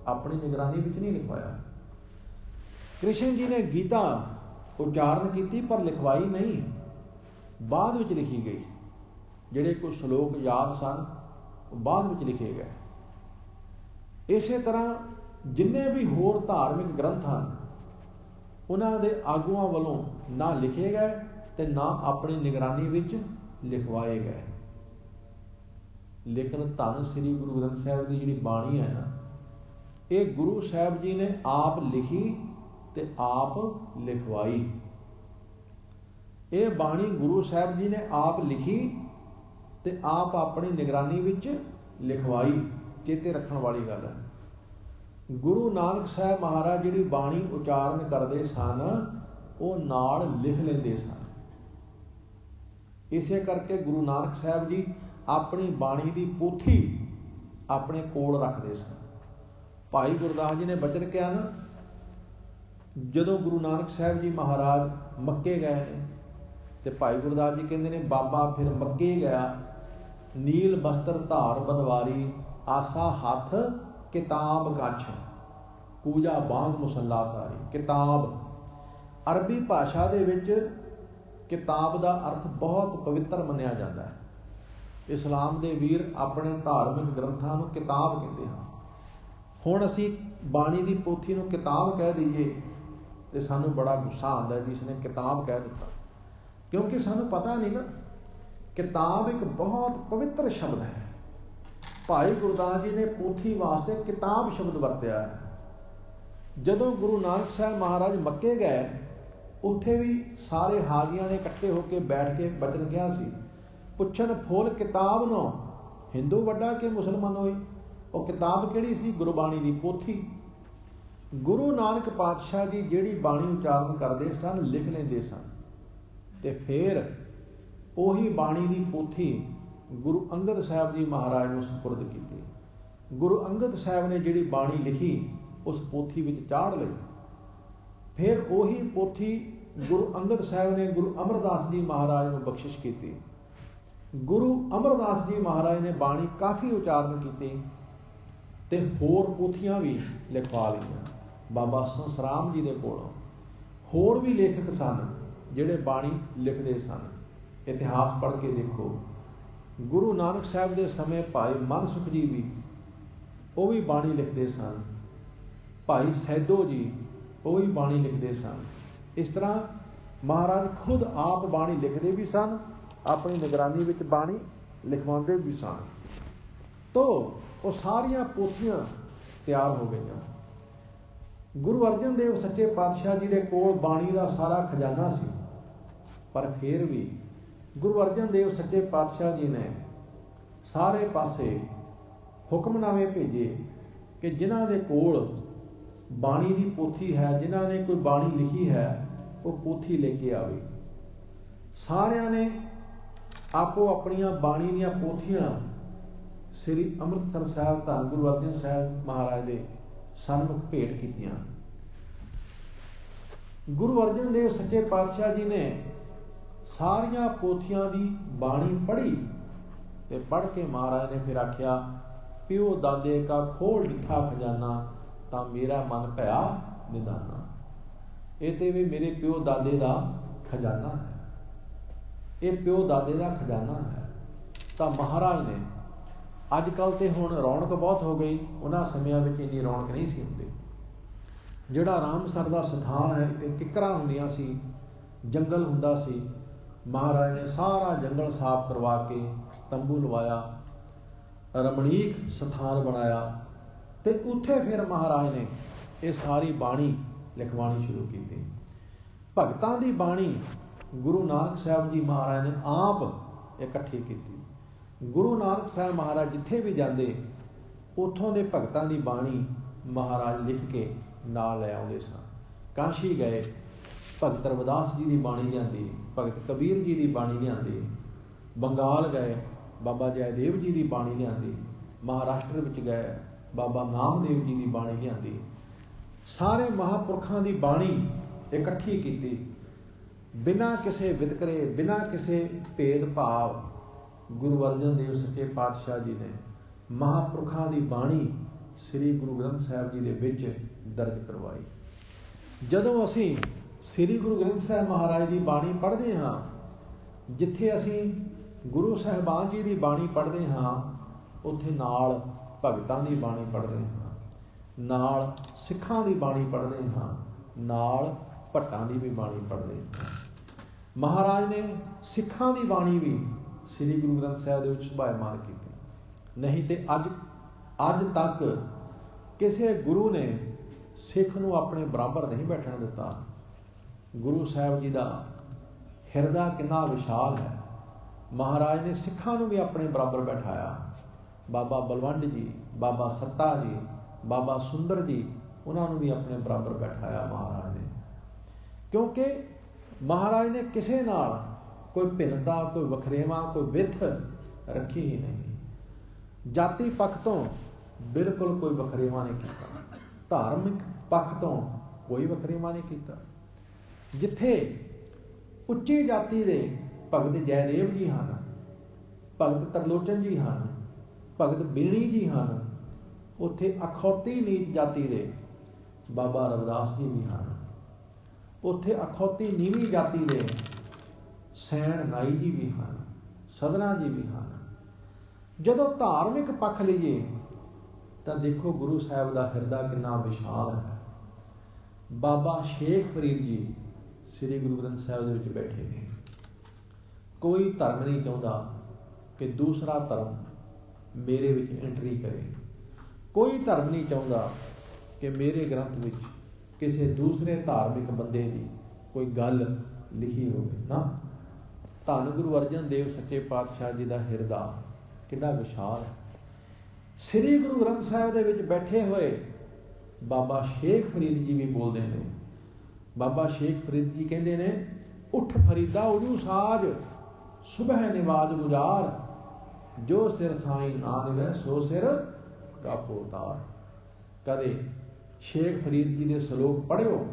ਆਪਣੀ ਨਿਗਰਾਨੀ ਵਿੱਚ ਨਹੀਂ ਲਿਖਵਾਇਆ। ਕ੍ਰਿਸ਼ਨ ਜੀ ਨੇ ਗੀਤਾ ਉਚਾਰਨ ਕੀਤੀ ਪਰ ਲਿਖਵਾਈ ਨਹੀਂ, ਬਾਅਦ ਵਿੱਚ ਲਿਖੀ ਗਈ। ਜਿਹੜੇ ਕੁਝ ਸ਼ਲੋਕ ਯਾਦ ਸਨ ਉਹ ਬਾਅਦ ਵਿੱਚ ਲਿਖੇ ਗਏ। ਇਸੇ ਤਰ੍ਹਾਂ ਜਿੰਨੇ ਵੀ ਹੋਰ ਧਾਰਮਿਕ ਗ੍ਰੰਥ ਹਨ, ਉਹਨਾਂ ਦੇ ਆਗੂਆਂ ਵੱਲੋਂ ਨਾ ਲਿਖੇ ਗਏ ਤੇ ਨਾ ਆਪਣੀ ਨਿਗਰਾਨੀ ਵਿੱਚ ਲਿਖਵਾਏ ਗਏ। ਲੇਕਿਨ ਧੰਨ ਸ੍ਰੀ ਗੁਰੂ ਗ੍ਰੰਥ ਸਾਹਿਬ ਦੀ ਜਿਹੜੀ ਬਾਣੀ ਹੈ ਨਾ, ਇਹ ਗੁਰੂ ਸਾਹਿਬ ਜੀ ਨੇ ਆਪ ਲਿਖੀ ਤੇ ਆਪ ਲਿਖਵਾਈ। ਇਹ ਬਾਣੀ ਗੁਰੂ ਸਾਹਿਬ ਜੀ ਨੇ ਆਪ ਲਿਖੀ ਤੇ ਆਪ ਆਪਣੀ ਨਿਗਰਾਨੀ ਵਿੱਚ ਲਿਖਵਾਈ। ਚੇਤੇ ਰੱਖਣ ਵਾਲੀ ਗੱਲ ਹੈ। ਗੁਰੂ ਨਾਨਕ ਸਾਹਿਬ ਮਹਾਰਾਜ ਜਿਹੜੀ ਬਾਣੀ ਉਚਾਰਨ ਕਰਦੇ ਸਨ, ਉਹ ਨਾਲ ਲਿਖ ਲੈਂਦੇ ਸਨ। ਇਸੇ ਕਰਕੇ ਗੁਰੂ ਨਾਨਕ ਸਾਹਿਬ ਜੀ ਆਪਣੀ ਬਾਣੀ ਦੀ ਪੋਥੀ ਆਪਣੇ ਕੋਲ ਰੱਖਦੇ ਸਨ। ਭਾਈ ਗੁਰਦਾਸ ਜੀ ਨੇ ਬਚਨ ਕਿਹਾ ਨਾ, ਜਦੋਂ ਗੁਰੂ ਨਾਨਕ ਸਾਹਿਬ ਜੀ ਮਹਾਰਾਜ ਮੱਕੇ ਗਏ ਨੇ ਤੇ ਭਾਈ ਗੁਰਦਾਸ ਜੀ ਕਹਿੰਦੇ ਨੇ, ਬਾਬਾ ਫਿਰ ਮੱਕੇ ਗਿਆ, ਨੀਲ ਬਸਤਰ ਧਾਰ ਬਨਵਾਰੀ, ਆਸਾ ਹੱਥ ਕਿਤਾਬ ਕੱਛ, ਪੂਜਾ ਬਾਂਗ ਮੁਸੱਲਾ ਤਾਰੀ। ਕਿਤਾਬ ਅਰਬੀ ਭਾਸ਼ਾ ਦੇ ਵਿੱਚ ਕਿਤਾਬ ਦਾ ਅਰਥ ਬਹੁਤ ਪਵਿੱਤਰ ਮੰਨਿਆ ਜਾਂਦਾ ਹੈ। ਇਸਲਾਮ ਦੇ ਵੀਰ ਆਪਣੇ ਧਾਰਮਿਕ ਗ੍ਰੰਥਾਂ ਨੂੰ ਕਿਤਾਬ ਕਹਿੰਦੇ ਹਨ। ਹੁਣ ਅਸੀਂ ਬਾਣੀ ਦੀ ਪੋਥੀ ਨੂੰ ਕਿਤਾਬ ਕਹਿ ਦਈਏ ਤੇ ਸਾਨੂੰ ਬੜਾ ਗੁੱਸਾ ਆਉਂਦਾ ਜਿਸ ਨੇ ਕਿਤਾਬ ਕਹਿ ਦਿੱਤਾ, ਕਿਉਂਕਿ ਸਾਨੂੰ ਪਤਾ ਨਹੀਂ ਨਾ, ਕਿਤਾਬ ਇੱਕ ਬਹੁਤ ਪਵਿੱਤਰ ਸ਼ਬਦ ਹੈ। ਭਾਈ ਗੁਰਦਾਸ ਜੀ ਨੇ ਪੋਥੀ ਵਾਸਤੇ ਕਿਤਾਬ ਸ਼ਬਦ ਵਰਤਿਆ ਹੈ। ਜਦੋਂ ਗੁਰੂ ਨਾਨਕ ਸਾਹਿਬ ਮਹਾਰਾਜ ਮੱਕੇ ਗਏ, ਉੱਥੇ ਵੀ ਸਾਰੇ ਹਾਜੀਆਂ ਨੇ ਇਕੱਠੇ ਹੋ ਕੇ ਬੈਠ ਕੇ ਬਚਨ ਕਿਹਾ ਸੀ, ਪੁੱਛਣ ਫੁੱਲ ਕਿਤਾਬ ਨੋ, ਹਿੰਦੂ ਵੱਡਾ ਕਿ ਮੁਸਲਮਾਨ ਹੋਈ। ਉਹ ਕਿਤਾਬ ਕਿਹੜੀ ਸੀ? ਗੁਰਬਾਣੀ ਦੀ ਪੋਥੀ। ਗੁਰੂ ਨਾਨਕ ਪਾਤਸ਼ਾਹ ਜੀ ਜਿਹੜੀ ਬਾਣੀ ਉਚਾਰਨ ਕਰਦੇ ਸਨ, ਲਿਖ ਲੈਂਦੇ ਸਨ ਤੇ ਫਿਰ ਉਹੀ ਬਾਣੀ ਦੀ ਪੋਥੀ ਗੁਰੂ ਅੰਗਦ ਸਾਹਿਬ ਜੀ ਮਹਾਰਾਜ ਨੂੰ ਸਪੁਰਦ ਕੀਤੀ। ਗੁਰੂ ਅੰਗਦ ਸਾਹਿਬ ਨੇ ਜਿਹੜੀ ਬਾਣੀ ਲਿਖੀ ਉਸ ਪੋਥੀ ਵਿੱਚ ਚਾੜ ਲਈ। ਫਿਰ ਉਹੀ ਪੋਥੀ ਗੁਰੂ ਅੰਗਦ ਸਾਹਿਬ ਨੇ ਗੁਰੂ ਅਮਰਦਾਸ ਜੀ ਮਹਾਰਾਜ ਨੂੰ ਬਖਸ਼ਿਸ਼ ਕੀਤੀ। ਗੁਰੂ ਅਮਰਦਾਸ ਜੀ ਮਹਾਰਾਜ ਨੇ ਬਾਣੀ ਕਾਫੀ ਉਚਾਰਨ ਕੀਤੀ ਤੇ ਹੋਰ ਪੋਥੀਆਂ ਵੀ ਲਿਖਵਾ ਲਈਆਂ। ਬਾਬਾ ਸੰਸਰਾਮ ਜੀ ਦੇ ਕੋਲੋਂ ਹੋਰ ਵੀ ਲੇਖਕ ਸਨ ਜਿਹੜੇ ਬਾਣੀ ਲਿਖਦੇ ਸਨ। ਇਤਿਹਾਸ ਪੜ੍ਹ ਕੇ ਦੇਖੋ, ਗੁਰੂ ਨਾਨਕ ਸਾਹਿਬ ਦੇ ਸਮੇਂ ਭਾਈ ਮਨ ਸੁਖ ਜੀ ਵੀ, ਉਹ ਵੀ ਬਾਣੀ ਲਿਖਦੇ ਸਨ। ਭਾਈ ਸੈਦੋ ਜੀ, ਉਹ ਵੀ ਬਾਣੀ ਲਿਖਦੇ ਸਨ। ਇਸ ਤਰ੍ਹਾਂ ਮਹਾਰਾਜ ਖੁਦ ਆਪ ਬਾਣੀ ਲਿਖਦੇ ਵੀ ਸਨ, ਆਪਣੀ ਨਿਗਰਾਨੀ ਵਿੱਚ ਬਾਣੀ ਲਿਖਵਾਉਂਦੇ ਵੀ ਸਨ। ਤੋ ਉਹ ਸਾਰੀਆਂ ਪੋਥੀਆਂ ਤਿਆਰ ਹੋ ਗਈਆਂ। ਗੁਰੂ ਅਰਜਨ ਦੇਵ ਸੱਚੇ ਪਾਤਸ਼ਾਹ ਜੀ ਦੇ ਕੋਲ ਬਾਣੀ ਦਾ ਸਾਰਾ ਖਜ਼ਾਨਾ ਸੀ, ਪਰ ਫਿਰ ਵੀ ਗੁਰੂ ਅਰਜਨ ਦੇਵ ਸੱਚੇ ਪਾਤਸ਼ਾਹ ਜੀ ਨੇ ਸਾਰੇ ਪਾਸੇ ਹੁਕਮਨਾਮੇ ਭੇਜੇ ਕਿ ਜਿਨ੍ਹਾਂ ਦੇ ਕੋਲ ਬਾਣੀ ਦੀ ਪੋਥੀ ਹੈ, ਜਿਨ੍ਹਾਂ ਨੇ ਕੋਈ ਬਾਣੀ ਲਿਖੀ ਹੈ, ਉਹ ਪੋਥੀ ਲੈ ਕੇ ਆਵੇ। ਸਾਰਿਆਂ ਨੇ ਆਪੋ ਆਪਣੀਆਂ ਬਾਣੀ ਦੀਆਂ ਪੋਥੀਆਂ ਸ੍ਰੀ ਅੰਮ੍ਰਿਤਸਰ ਸਾਹਿਬ ਧੰਨ ਗੁਰੂ ਅਰਜਨ ਸਾਹਿਬ ਮਹਾਰਾਜ ਦੇ ਸਨਮੁਖ ਭੇਟ ਕੀਤੀਆਂ। ਗੁਰੂ ਅਰਜਨ ਦੇਵ ਸੱਚੇ ਪਾਤਸ਼ਾਹ ਜੀ ਨੇ ਸਾਰੀਆਂ ਪੋਥੀਆਂ ਦੀ ਬਾਣੀ ਪੜ੍ਹੀ ਤੇ ਪੜ੍ਹ ਕੇ ਮਹਾਰਾਜ ਨੇ ਫਿਰ ਆਖਿਆ, ਪਿਓ ਦਾਦੇ ਕਾ ਖੋਲ ਡਿੱਠਾ ਖਜ਼ਾਨਾ, ਤਾਂ ਮੇਰਾ ਮਨ ਭਇਆ ਨਿਦਾਨਾ। ਇਹ ਤੇ ਵੀ ਮੇਰੇ ਪਿਓ ਦਾਦੇ ਦਾ ਖਜ਼ਾਨਾ ਹੈ, ਇਹ ਪਿਓ ਦਾਦੇ ਦਾ ਖਜ਼ਾਨਾ ਹੈ। ਤਾਂ ਮਹਾਰਾਜ ਨੇ, ਅੱਜ ਕੱਲ੍ਹ ਤੇ ਹੁਣ ਰੌਣਕ ਬਹੁਤ ਹੋ ਗਈ, ਉਹਨਾਂ ਸਮਿਆਂ ਵਿੱਚ ਇੰਨੀ ਰੌਣਕ ਨਹੀਂ ਸੀ ਹੁੰਦੀ। ਜਿਹੜਾ ਰਾਮਸਰ ਦਾ ਸਥਾਨ ਹੈ, ਤੇ ਕਿੱਕਰਾਂ ਹੁੰਦੀਆਂ ਸੀ, ਜੰਗਲ ਹੁੰਦਾ ਸੀ। ਮਹਾਰਾਜ ਨੇ ਸਾਰਾ ਜੰਗਲ ਸਾਫ਼ ਕਰਵਾ ਕੇ ਤੰਬੂ ਲਵਾਇਆ, ਰਮਣੀਕ ਸਥਾਨ ਬਣਾਇਆ, ਤੇ ਉੱਥੇ ਫਿਰ ਮਹਾਰਾਜ ਨੇ ਇਹ ਸਾਰੀ ਬਾਣੀ ਲਿਖਵਾਉਣੀ ਸ਼ੁਰੂ ਕੀਤੀ। ਭਗਤਾਂ ਦੀ ਬਾਣੀ ਗੁਰੂ ਨਾਨਕ ਸਾਹਿਬ ਜੀ ਮਹਾਰਾਜ ਨੇ ਆਪ ਇਕੱਠੀ ਕੀਤੀ। ਗੁਰੂ ਨਾਨਕ ਸਾਹਿਬ ਮਹਾਰਾਜ ਜਿੱਥੇ ਵੀ ਜਾਂਦੇ, ਉੱਥੋਂ ਦੇ ਭਗਤਾਂ ਦੀ ਬਾਣੀ ਮਹਾਰਾਜ ਲਿਖ ਕੇ ਨਾਲ ਲੈ ਆਉਂਦੇ ਸਨ। ਕਾਸ਼ੀ ਗਏ, ਭਗਤ ਰਵਿਦਾਸ ਜੀ ਦੀ ਬਾਣੀ ਲਿਆਂਦੀ, ਭਗਤ ਕਬੀਰ ਜੀ ਦੀ ਬਾਣੀ ਲਿਆਂਦੀ। ਬੰਗਾਲ ਗਏ, ਬਾਬਾ ਜੈਦੇਵ ਜੀ ਦੀ ਬਾਣੀ ਲਿਆਂਦੀ। ਮਹਾਰਾਸ਼ਟਰ ਵਿੱਚ ਗਏ, ਬਾਬਾ ਨਾਮਦੇਵ ਜੀ ਦੀ ਬਾਣੀ ਲਿਆਂਦੀ। ਸਾਰੇ ਮਹਾਂਪੁਰਖਾਂ ਦੀ ਬਾਣੀ ਇਕੱਠੀ ਕੀਤੀ, ਬਿਨਾਂ ਕਿਸੇ ਵਿਤਕਰੇ, ਬਿਨਾਂ ਕਿਸੇ ਭੇਦਭਾਵ। ਗੁਰੂ ਅਰਜਨ ਦੇਵ ਸੱਚੇ ਪਾਤਸ਼ਾਹ ਜੀ ਨੇ ਮਹਾਂਪੁਰਖਾਂ ਦੀ ਬਾਣੀ ਸ੍ਰੀ ਗੁਰੂ ਗ੍ਰੰਥ ਸਾਹਿਬ ਜੀ ਦੇ ਵਿੱਚ ਦਰਜ ਕਰਵਾਈ। ਜਦੋਂ ਅਸੀਂ ਸ੍ਰੀ ਗੁਰੂ ਗ੍ਰੰਥ ਸਾਹਿਬ ਮਹਾਰਾਜ ਦੀ ਬਾਣੀ ਪੜ੍ਹਦੇ ਹਾਂ, ਜਿੱਥੇ ਅਸੀਂ ਗੁਰੂ ਸਾਹਿਬਾਨ ਜੀ ਦੀ ਬਾਣੀ ਪੜ੍ਹਦੇ ਹਾਂ, ਉੱਥੇ ਨਾਲ ਭਗਤਾਂ ਦੀ ਬਾਣੀ ਪੜ੍ਹਦੇ ਹਾਂ, ਨਾਲ ਸਿੱਖਾਂ ਦੀ ਬਾਣੀ ਪੜ੍ਹਦੇ ਹਾਂ, ਨਾਲ ਭੱਟਾਂ ਦੀ ਵੀ ਬਾਣੀ ਪੜ੍ਹਦੇ ਹਾਂ। ਮਹਾਰਾਜ ਨੇ ਸਿੱਖਾਂ ਦੀ ਬਾਣੀ ਵੀ ਸ੍ਰੀ ਗੁਰੂ ਗ੍ਰੰਥ ਸਾਹਿਬ ਦੇ ਵਿੱਚ ਸੁਭਾਇਮਾਨ ਕੀਤੀ। ਨਹੀਂ ਤੇ ਅੱਜ ਤੱਕ ਕਿਸੇ ਗੁਰੂ ਨੇ ਸਿੱਖ ਨੂੰ ਆਪਣੇ ਬਰਾਬਰ ਨਹੀਂ ਬੈਠਣ ਦਿੱਤਾ। ਗੁਰੂ ਸਾਹਿਬ ਜੀ ਦਾ ਹਿਰਦਾ ਕਿੰਨਾ ਵਿਸ਼ਾਲ ਹੈ। ਮਹਾਰਾਜ ਨੇ ਸਿੱਖਾਂ ਨੂੰ ਵੀ ਆਪਣੇ ਬਰਾਬਰ ਬਿਠਾਇਆ। ਬਾਬਾ ਬਲਵੰਡ ਜੀ, ਬਾਬਾ ਸੱਤਾ ਜੀ, ਬਾਬਾ ਸੁੰਦਰ ਜੀ, ਉਹਨਾਂ ਨੂੰ ਵੀ ਆਪਣੇ ਬਰਾਬਰ ਬਿਠਾਇਆ ਮਹਾਰਾਜ ਨੇ। ਕਿਉਂਕਿ ਮਹਾਰਾਜ ਨੇ ਕਿਸੇ ਨਾਲ ਕੋਈ ਭਿੰਨਤਾ, ਕੋਈ ਵਖਰੇਵਾਂ, ਕੋਈ ਵਿੱਥ ਰੱਖੀ ਹੀ ਨਹੀਂ। ਜਾਤੀ ਪੱਖ ਤੋਂ ਬਿਲਕੁਲ ਕੋਈ ਵਖਰੇਵਾਂ ਨਹੀਂ ਕੀਤਾ, ਧਾਰਮਿਕ ਪੱਖ ਤੋਂ ਕੋਈ ਵਖਰੇਵਾਂ ਨਹੀਂ ਕੀਤਾ। ਜਿੱਥੇ ਉੱਚੀ ਜਾਤੀ ਦੇ ਭਗਤ ਜੈਦੇਵ ਜੀ ਹਨ, ਭਗਤ ਤਰਲੋਚਨ ਜੀ ਹਨ, ਭਗਤ ਬੀਣੀ ਜੀ ਹਨ, ਉੱਥੇ ਅਖੌਤੀ ਨੀਚ ਜਾਤੀ ਦੇ ਬਾਬਾ ਰਵਿਦਾਸ ਜੀ ਵੀ ਹਨ। ਉੱਥੇ ਅਖੌਤੀ ਨੀਵੀਂ ਜਾਤੀ ਦੇ ਸੈਣ ਨਾਈ ਜੀ ਵੀ ਹਨ, ਸਦਨਾ ਜੀ ਵੀ ਹਨ। ਜਦੋਂ ਧਾਰਮਿਕ ਪੱਖ ਲਈਏ ਤਾਂ ਦੇਖੋ ਗੁਰੂ ਸਾਹਿਬ ਦਾ ਹਿਰਦਾ ਕਿੰਨਾ ਵਿਸ਼ਾਲ ਹੈ। ਬਾਬਾ ਸ਼ੇਖ ਫਰੀਦ ਜੀ ਸ੍ਰੀ ਗੁਰੂ ਗ੍ਰੰਥ ਸਾਹਿਬ ਦੇ ਵਿੱਚ ਬੈਠੇ ਨੇ। ਕੋਈ ਧਰਮ ਨਹੀਂ ਚਾਹੁੰਦਾ ਕਿ ਦੂਸਰਾ ਧਰਮ ਮੇਰੇ ਵਿੱਚ ਐਂਟਰੀ ਕਰੇ। ਕੋਈ ਧਰਮ ਨਹੀਂ ਚਾਹੁੰਦਾ ਕਿ ਮੇਰੇ ਗ੍ਰੰਥ ਵਿੱਚ ਕਿਸੇ ਦੂਸਰੇ ਧਾਰਮਿਕ ਬੰਦੇ ਦੀ ਕੋਈ ਗੱਲ ਲਿਖੀ ਹੋਵੇ ਨਾ। ਧੰਨ ਗੁਰੂ ਅਰਜਨ ਦੇਵ ਸੱਚੇ ਪਾਤਸ਼ਾਹ ਜੀ ਦਾ ਹਿਰਦਾ ਕਿੰਨਾ ਵਿਸ਼ਾਲ ਹੈ। ਸ੍ਰੀ ਗੁਰੂ ਗ੍ਰੰਥ ਸਾਹਿਬ ਦੇ ਵਿੱਚ ਬੈਠੇ ਹੋਏ ਬਾਬਾ ਸ਼ੇਖ ਫਰੀਦ ਜੀ ਵੀ ਬੋਲਦੇ ਨੇ। ਬਾਬਾ ਸ਼ੇਖ ਫਰੀਦ ਜੀ ਕਹਿੰਦੇ ਨੇ, ਉੱਠ ਫਰੀਦਾ ਉਜੂ ਸਾਜ, ਸੁਬਹ ਨਿਵਾਜ ਗੁਜ਼ਾਰ, ਜੋ ਸਿਰ ਸਾਈਂ ਨਾ ਨਿਵੈ ਸੋ ਸਿਰ ਕਾਪੋ ਤਾਰ। ਕਦੇ ਸ਼ੇਖ ਫਰੀਦ ਜੀ ਦੇ ਸ਼ਲੋਕ ਪੜ੍ਹਿਓ,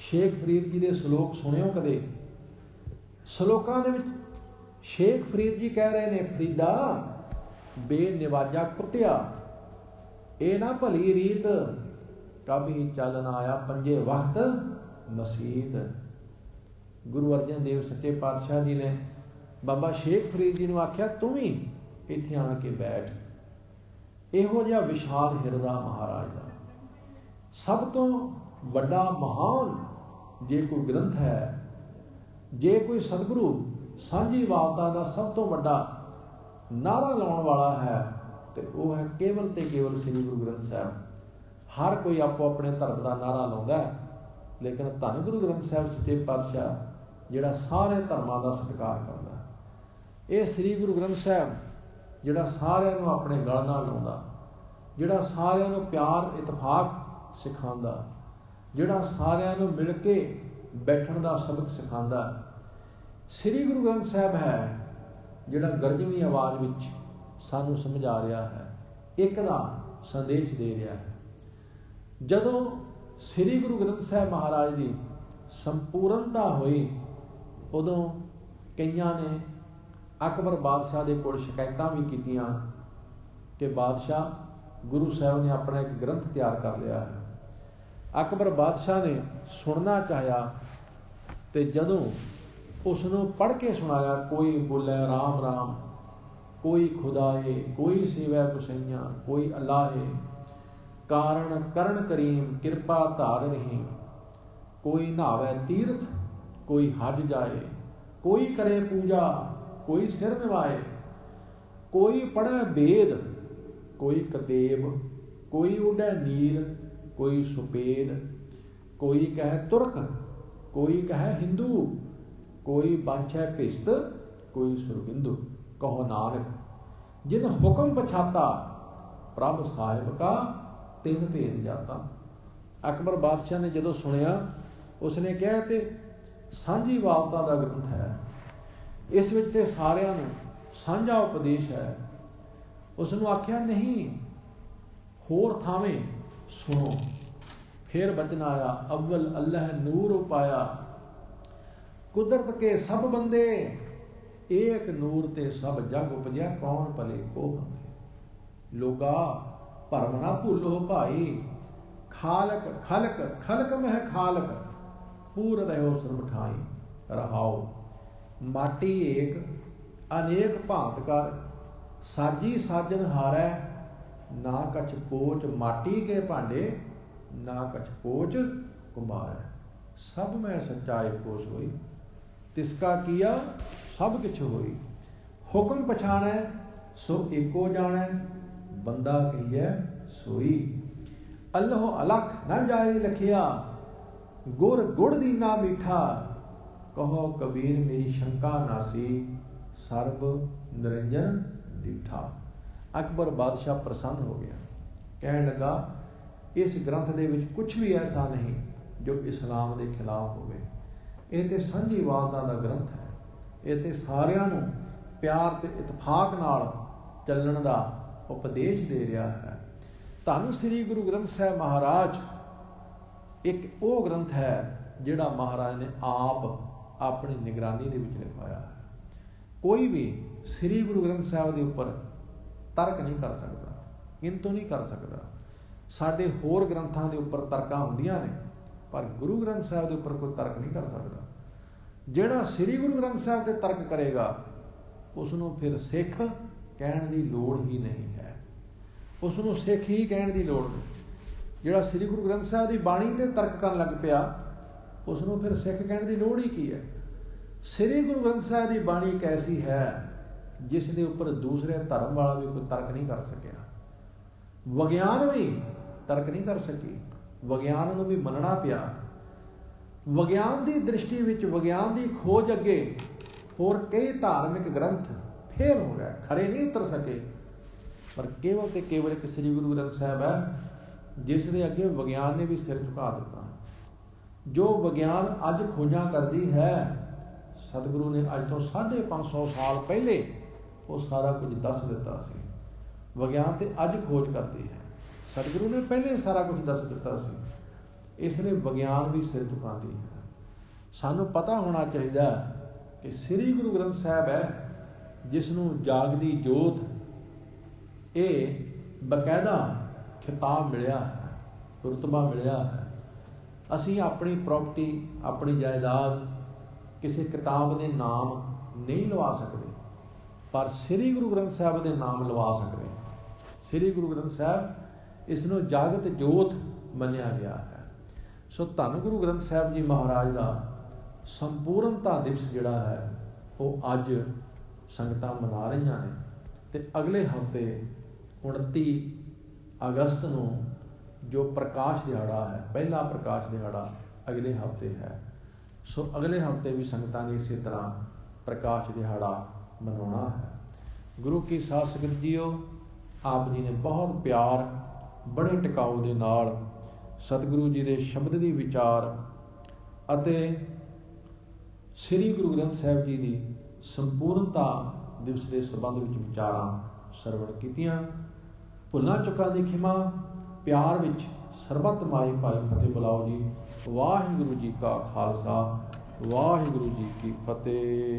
ਸ਼ੇਖ ਫਰੀਦ ਜੀ ਦੇ ਸ਼ਲੋਕ ਸੁਣਿਓ ਕਦੇ। ਸ਼ਲੋਕਾਂ ਦੇ ਵਿੱਚ ਸ਼ੇਖ ਫਰੀਦ ਜੀ ਕਹਿ ਰਹੇ ਨੇ, ਫਰੀਦਾ ਬੇਨਿਵਾਜਾ ਕੁੱਤਿਆ, ਇਹ ਨਾ ਭਲੀ ਰੀਤ, ਕਭੀ ਚੱਲ ਨਾ ਆਇਆ ਪੰਜੇ ਵਕਤ ਮਸੀਤ। ਗੁਰੂ ਅਰਜਨ ਦੇਵ ਸੱਚੇ ਪਾਤਸ਼ਾਹ ਜੀ ਨੇ ਬਾਬਾ ਸ਼ੇਖ ਫਰੀਦ ਜੀ ਨੂੰ ਆਖਿਆ, ਤੂੰ ਵੀ ਇੱਥੇ ਆਣ ਕੇ ਬੈਠ। ਇਹੋ ਜਿਹਾ ਵਿਸ਼ਾਲ ਹਿਰਦਾ ਮਹਾਰਾਜ ਦਾ। ਸਭ ਤੋਂ ਵੱਡਾ ਮਹਾਨ ਜੇ ਕੋਈ ਗ੍ਰੰਥ ਹੈ, ਜੇ ਕੋਈ ਸਤਿਗੁਰੂ ਸਾਂਝੀਵਾਲਤਾ ਦਾ ਸਭ ਤੋਂ ਵੱਡਾ ਨਾਅਰਾ ਲਾਉਣ ਵਾਲਾ ਹੈ, ਤੇ ਉਹ ਹੈ ਕੇਵਲ ਤੇ ਕੇਵਲ ਸ੍ਰੀ ਗੁਰੂ ਗ੍ਰੰਥ ਸਾਹਿਬ। ਹਰ ਕੋਈ ਆਪੋ ਆਪਣੇ ਧਰਮ ਦਾ ਨਾਅਰਾ ਲਾਉਂਦਾ ਹੈ, ਲੇਕਿਨ ਧੰਨ ਗੁਰੂ ਗ੍ਰੰਥ ਸਾਹਿਬ ਸੱਚੇ ਪਾਤਸ਼ਾਹ ਜਿਹੜਾ ਸਾਰੇ ਧਰਮਾਂ ਦਾ ਸਤਿਕਾਰ ਕਰਦਾ, ਇਹ ਸ੍ਰੀ ਗੁਰੂ ਗ੍ਰੰਥ ਸਾਹਿਬ ਜਿਹੜਾ ਸਾਰਿਆਂ ਨੂੰ ਆਪਣੇ ਗਲ ਨਾਲ ਲਾਉਂਦਾ, ਜਿਹੜਾ ਸਾਰਿਆਂ ਨੂੰ ਪਿਆਰ ਇਤਫਾਕ ਸਿਖਾਉਂਦਾ, ਜਿਹੜਾ ਸਾਰਿਆਂ ਨੂੰ ਮਿਲ ਕੇ ਬੈਠਣ ਦਾ ਸਬਕ ਸਿਖਾਉਂਦਾ, ਸ੍ਰੀ ਗੁਰੂ ਗ੍ਰੰਥ ਸਾਹਿਬ ਹੈ ਜਿਹੜਾ ਗਰਜਵੀਂ ਆਵਾਜ਼ ਵਿੱਚ ਸਾਨੂੰ ਸਮਝਾ ਰਿਹਾ ਹੈ, ਇੱਕ ਦਾ ਸੰਦੇਸ਼ ਦੇ ਰਿਹਾ ਹੈ। ਜਦੋਂ ਸ੍ਰੀ ਗੁਰੂ ਗ੍ਰੰਥ ਸਾਹਿਬ ਮਹਾਰਾਜ ਦੀ ਸੰਪੂਰਨਤਾ ਹੋਈ, ਉਦੋਂ ਕਈਆਂ ਨੇ ਅਕਬਰ ਬਾਦਸ਼ਾਹ ਦੇ ਕੋਲ ਸ਼ਿਕਾਇਤਾਂ ਵੀ ਕੀਤੀਆਂ ਕਿ ਬਾਦਸ਼ਾਹ, ਗੁਰੂ ਸਾਹਿਬ ਨੇ ਆਪਣਾ ਇੱਕ ਗ੍ਰੰਥ ਤਿਆਰ ਕਰ ਲਿਆ ਹੈ। ਅਕਬਰ ਬਾਦਸ਼ਾਹ ਨੇ ਸੁਣਨਾ ਚਾਹਿਆ, ਤੇ ਜਦੋਂ ਉਸ ਨੂੰ ਪੜ੍ਹ ਕੇ ਸੁਣਾਇਆ, ਕੋਈ ਬੋਲੇ ਰਾਮ ਰਾਮ, ਕੋਈ ਖੁਦਾਏ, ਕੋਈ ਸੇਵੈ ਗੁਸਈਆਂ, ਕੋਈ ਅਲਾਹੇ, ਕਾਰਨ ਕਰਨ ਕਰੀਮ, ਕਿਰਪਾ ਧਾਰ ਰਹੀਮ, ਕੋਈ ਨਹਾਵੇ ਤੀਰਥ, ਕੋਈ ਹਜ ਜਾਏ, ਕੋਈ ਕਰੇ ਪੂਜਾ, ਕੋਈ ਸਿਰ ਨਿਵਾਏ, ਕੋਈ ਪੜ੍ਹੇ ਵੇਦ, ਕੋਈ ਕਤੇਬ, ਕੋਈ ਉਡੇ ਨੀਰ, ਕੋਈ ਸੁਪੇਦ, ਕੋਈ ਕਹੇ ਤੁਰਕ, ਕੋਈ ਕਹੇ ਹਿੰਦੂ, ਕੋਈ ਬਾਂਛੈ ਭਿਸਤ, ਕੋਈ ਸੁਰਬਿੰਦੂ। ਕਹੋ ਨਾਨਕ ਜਿਨ ਹੁਕਮ ਪਛਾਤਾ, ਪ੍ਰਭ ਸਾਹਿਬ ਕਾ ਤਿਨ ਭੇਦ ਜਾਤਾ। ਅਕਬਰ ਬਾਦਸ਼ਾਹ ਨੇ ਜਦੋਂ ਸੁਣਿਆ, ਉਸਨੇ ਕਿਹਾ ਤੇ ਸਾਂਝੀ ਵਾਲਤਾ ਦਾ ਗ੍ਰੰਥ ਹੈ, ਇਸ ਵਿੱਚ ਤੇ ਸਾਰਿਆਂ ਨੂੰ ਸਾਂਝਾ ਉਪਦੇਸ਼ ਹੈ। ਉਸ ਨੂੰ ਆਖਿਆ ਨਹੀਂ, ਹੋਰ ਥਾਵੇਂ ਸੁਣੋ। ਫਿਰ ਬਚਨ ਆਇਆ, ਅਵਲ ਅੱਲ੍ਹ ਨੂਰ ਉਪਾਇਆ, ਕੁਦਰਤ ਕੇ ਸਭ ਬੰਦੇ, ਏਕ ਨੂਰ ਤੇ ਸਭ ਜਗ ਉਪਜਿਆ, ਕੌਣ ਭਲੇ ਕੋ ਬੰਦੇ। ਲੋਗਾ ਭਰਮ ਨਾ ਭੁੱਲੋ ਭਾਈ, ਖਾਲਕ ਖਲਕ ਖਲਕ ਮਹਿ ਖਾਲਕ, ਪੂਰ ਰਹਿਓ ਸਰਬ ਠਾਈ। ਰਹਾਓ ਮਾਟੀ ਏਕ ਅਨੇਕ ਭਾਂਤ ਕਰ, ਸਾਜੀ ਸਾਜਨ ਹਾਰੈ, ਨਾ ਕਛ ਪੋਚ ਮਾਟੀ ਕੇ ਭਾਂਡੇ, ਨਾ ਕਛ ਪੋਚ ਕੁੰਭਾਰੈ। ਸਭ ਮੈਂ ਸੱਚਾਈ ਕੋ ਸੋਈ, ਤਿਸਕਾ ਕੀਆ ਸਭ ਕਿਛ ਹੋਈ। ਹੁਕਮ ਪਛਾਣੈ ਸੋ ਏਕੋ ਜਾਣੈ, ਬੰਦਾ ਕਹੀਐ ਸੋਈ। ਅੱਲ੍ਹੋ ਅਲਖ ਨਾ ਜਾਏ ਲਖਿਆ, ਗੁਰ ਗੁੜ ਦੀਨਾ ਮੀਠਾ, ਕਹੋ ਕਬੀਰ ਮੇਰੀ ਸ਼ੰਕਾ ਨਾਸੀ, ਸਰਬ ਨਿਰੰਜਨ ਡਿਠਾ। ਅਕਬਰ ਬਾਦਸ਼ਾਹ ਪ੍ਰਸੰਨ ਹੋ ਗਿਆ, ਕਹਿਣ ਲੱਗਾ, ਇਸ ਗ੍ਰੰਥ ਦੇ ਵਿੱਚ ਕੁਛ ਵੀ ਐਸਾ ਨਹੀਂ ਜੋ ਇਸਲਾਮ ਦੇ ਖਿਲਾਫ ਹੋਵੇ। ਇਹ ਤੇ ਸਾਂਝੀ ਵਾਲਤਾ ਦਾ ਗ੍ਰੰਥ ਹੈ। ਇਹ ਤੇ ਸਾਰਿਆਂ ਨੂੰ ਪਿਆਰ ਤੇ ਇਤਫਾਕ ਨਾਲ ਚੱਲਣ ਦਾ ਉਪਦੇਸ਼ ਦੇ ਰਿਹਾ ਹੈ। ਧੰਨ ਸ੍ਰੀ ਗੁਰੂ ਗ੍ਰੰਥ ਸਾਹਿਬ ਮਹਾਰਾਜ ਇੱਕ ਉਹ ਗ੍ਰੰਥ ਹੈ ਜਿਹੜਾ ਮਹਾਰਾਜ ਨੇ ਆਪ ਆਪਣੀ ਨਿਗਰਾਨੀ ਦੇ ਵਿੱਚ ਲਿਖਵਾਇਆ ਹੈ। ਕੋਈ ਵੀ ਸ੍ਰੀ ਗੁਰੂ ਗ੍ਰੰਥ ਸਾਹਿਬ ਦੇ ਉੱਪਰ ਤਰਕ ਨਹੀਂ ਕਰ ਸਕਦਾ, ਕਿੰਤੂ ਨਹੀਂ ਕਰ ਸਕਦਾ। ਸਾਡੇ ਹੋਰ ਗ੍ਰੰਥਾਂ ਦੇ ਉੱਪਰ ਤਰਕਾਂ ਹੁੰਦੀਆਂ ਨੇ, ਪਰ ਗੁਰੂ ਗ੍ਰੰਥ ਸਾਹਿਬ ਦੇ ਉੱਪਰ ਕੋਈ ਤਰਕ ਨਹੀਂ ਕਰ ਸਕਦਾ। ਜਿਹੜਾ ਸ੍ਰੀ ਗੁਰੂ ਗ੍ਰੰਥ ਸਾਹਿਬ ਤੇ ਤਰਕ ਕਰੇਗਾ, ਉਸ ਨੂੰ ਫਿਰ ਸਿੱਖ ਕਹਿਣ ਦੀ ਲੋੜ ਹੀ ਨਹੀਂ ਹੈ। ਉਸ ਨੂੰ ਸਿੱਖ ਹੀ ਕਹਿਣ ਦੀ ਲੋੜ ਨਹੀਂ। ਜਿਹੜਾ ਸ੍ਰੀ ਗੁਰੂ ਗ੍ਰੰਥ ਸਾਹਿਬ ਦੀ ਬਾਣੀ ਤੇ ਤਰਕ ਕਰਨ ਲੱਗ ਪਿਆ, ਉਸ ਨੂੰ ਫਿਰ ਸਿੱਖ ਕਹਿਣ ਦੀ ਲੋੜ ਹੀ ਕੀ ਹੈ। ਸ੍ਰੀ ਗੁਰੂ ਗ੍ਰੰਥ ਸਾਹਿਬ ਦੀ ਬਾਣੀ ਇੱਕ ਐਸੀ ਹੈ ਜਿਸ ਦੇ ਉੱਪਰ ਦੂਸਰੇ ਧਰਮ ਵਾਲਾ ਵੀ ਕੋਈ ਤਰਕ ਨਹੀਂ ਕਰ ਸਕਿਆ। ਵਿਗਿਆਨ ਵੀ ਤਰਕ ਨਹੀਂ ਕਰ ਸਕੀ, ਵਿਗਿਆਨ ਨੂੰ ਵੀ ਮੰਨਣਾ ਪਿਆ। ਵਿਗਿਆਨ ਦੀ ਦ੍ਰਿਸ਼ਟੀ ਵਿੱਚ, ਵਿਗਿਆਨ ਦੀ ਖੋਜ ਅੱਗੇ ਹੋਰ ਕਈ ਧਾਰਮਿਕ ਗ੍ਰੰਥ ਫੇਲ ਹੋ ਗਏ, ਖਰੇ ਨਹੀਂ ਉਤਰ ਸਕੇ। ਪਰ ਕੇਵਲ ਤੇ ਕੇਵਲ ਇੱਕ ਸ੍ਰੀ ਗੁਰੂ ਗ੍ਰੰਥ ਸਾਹਿਬ ਹੈ ਜਿਸ ਦੇ ਅੱਗੇ ਵਿਗਿਆਨ ਨੇ ਵੀ ਸਿਰ ਝੁਕਾ ਦਿੱਤਾ। ਜੋ ਵਿਗਿਆਨ ਅੱਜ ਖੋਜਾਂ ਕਰਦੀ ਹੈ, ਸਤਿਗੁਰੂ ਨੇ ਅੱਜ ਤੋਂ 550 ਸਾਲ ਪਹਿਲੇ ਉਹ ਸਾਰਾ ਕੁਝ ਦੱਸ ਦਿੱਤਾ ਸੀ। ਵਿਗਿਆਨ ਤੇ ਅੱਜ ਖੋਜ ਕਰਦੀ ਹੈ, ਸਤਿਗੁਰੂ ਨੇ ਪਹਿਲੇ ਸਾਰਾ ਕੁਝ ਦੱਸ ਦਿੱਤਾ ਸੀ। ਇਸ ਲਈ ਵਿਗਿਆਨ ਵੀ ਸਿਰ ਝੁਕਾਉਂਦੀ ਹੈ। ਸਾਨੂੰ ਪਤਾ ਹੋਣਾ ਚਾਹੀਦਾ ਕਿ ਸ੍ਰੀ ਗੁਰੂ ਗ੍ਰੰਥ ਸਾਹਿਬ ਹੈ ਜਿਸ ਨੂੰ ਜਾਗਦੀ ਜੋਤ ਇਹ ਬਕਾਇਦਾ ਖਿਤਾਬ ਮਿਲਿਆ ਹੈ, ਰੁਤਬਾ ਮਿਲਿਆ ਹੈ। ਅਸੀਂ ਆਪਣੀ ਪ੍ਰਾਪਰਟੀ, ਆਪਣੀ ਜਾਇਦਾਦ ਕਿਸੇ ਕਿਤਾਬ ਦੇ ਨਾਮ ਨਹੀਂ ਲਵਾ ਸਕਦੇ, ਪਰ ਸ੍ਰੀ ਗੁਰੂ ਗ੍ਰੰਥ ਸਾਹਿਬ ਦੇ ਨਾਮ ਲਵਾ ਸਕਦੇ ਹਾਂ। ਸ੍ਰੀ ਗੁਰੂ ਗ੍ਰੰਥ ਸਾਹਿਬ ਇਸ ਨੂੰ ਜਾਗਤ ਜੋਤ ਮੰਨਿਆ ਗਿਆ ਹੈ। ਸੋ ਧੰਨ ਗੁਰੂ ਗ੍ਰੰਥ ਸਾਹਿਬ ਜੀ ਮਹਾਰਾਜ ਦਾ ਸੰਪੂਰਨਤਾ ਦਿਵਸ ਜਿਹੜਾ ਹੈ ਉਹ ਅੱਜ ਸੰਗਤਾਂ ਮਨਾ ਰਹੀਆਂ ਨੇ, ਤੇ ਅਗਲੇ ਹਫ਼ਤੇ 29 ਅਗਸਤ ਨੂੰ ਜੋ ਪ੍ਰਕਾਸ਼ ਦਿਹਾੜਾ ਹੈ, ਪਹਿਲਾ ਪ੍ਰਕਾਸ਼ ਦਿਹਾੜਾ ਅਗਲੇ ਹਫ਼ਤੇ ਹੈ। ਸੋ ਅਗਲੇ ਹਫ਼ਤੇ ਵੀ ਸੰਗਤਾਂ ਨੇ ਇਸੇ ਤਰ੍ਹਾਂ ਪ੍ਰਕਾਸ਼ ਦਿਹਾੜਾ ਮਨਾਉਣਾ ਹੈ। ਗੁਰੂ ਕੀ ਸਾਧ ਸੰਗਤ ਜੀਓ, ਆਪ ਜੀ ਨੇ ਬਹੁਤ ਪਿਆਰ, ਬੜੇ ਟਿਕਾਊ ਦੇ ਨਾਲ ਸਤਿਗੁਰੂ ਜੀ ਦੇ ਸ਼ਬਦ ਦੀ ਵਿਚਾਰ ਅਤੇ ਸ੍ਰੀ ਗੁਰੂ ਗ੍ਰੰਥ ਸਾਹਿਬ ਜੀ ਦੀ ਸੰਪੂਰਨਤਾ ਦਿਵਸ ਦੇ ਸੰਬੰਧ ਵਿੱਚ ਵਿਚਾਰਾਂ ਸਰਵਣ ਕੀਤੀਆਂ। ਭੁੱਲਾਂ ਚੁੱਕਾਂ ਦੀ ਖਿਮਾ, ਪਿਆਰ ਵਿੱਚ ਸਰਬੱਤ ਮਾਈ ਭਾਈ ਫਤਿਹ ਬੁਲਾਓ ਜੀ। ਵਾਹਿਗੁਰੂ ਜੀ ਕਾ ਖਾਲਸਾ, ਵਾਹਿਗੁਰੂ ਜੀ ਕੀ ਫਤਿਹ।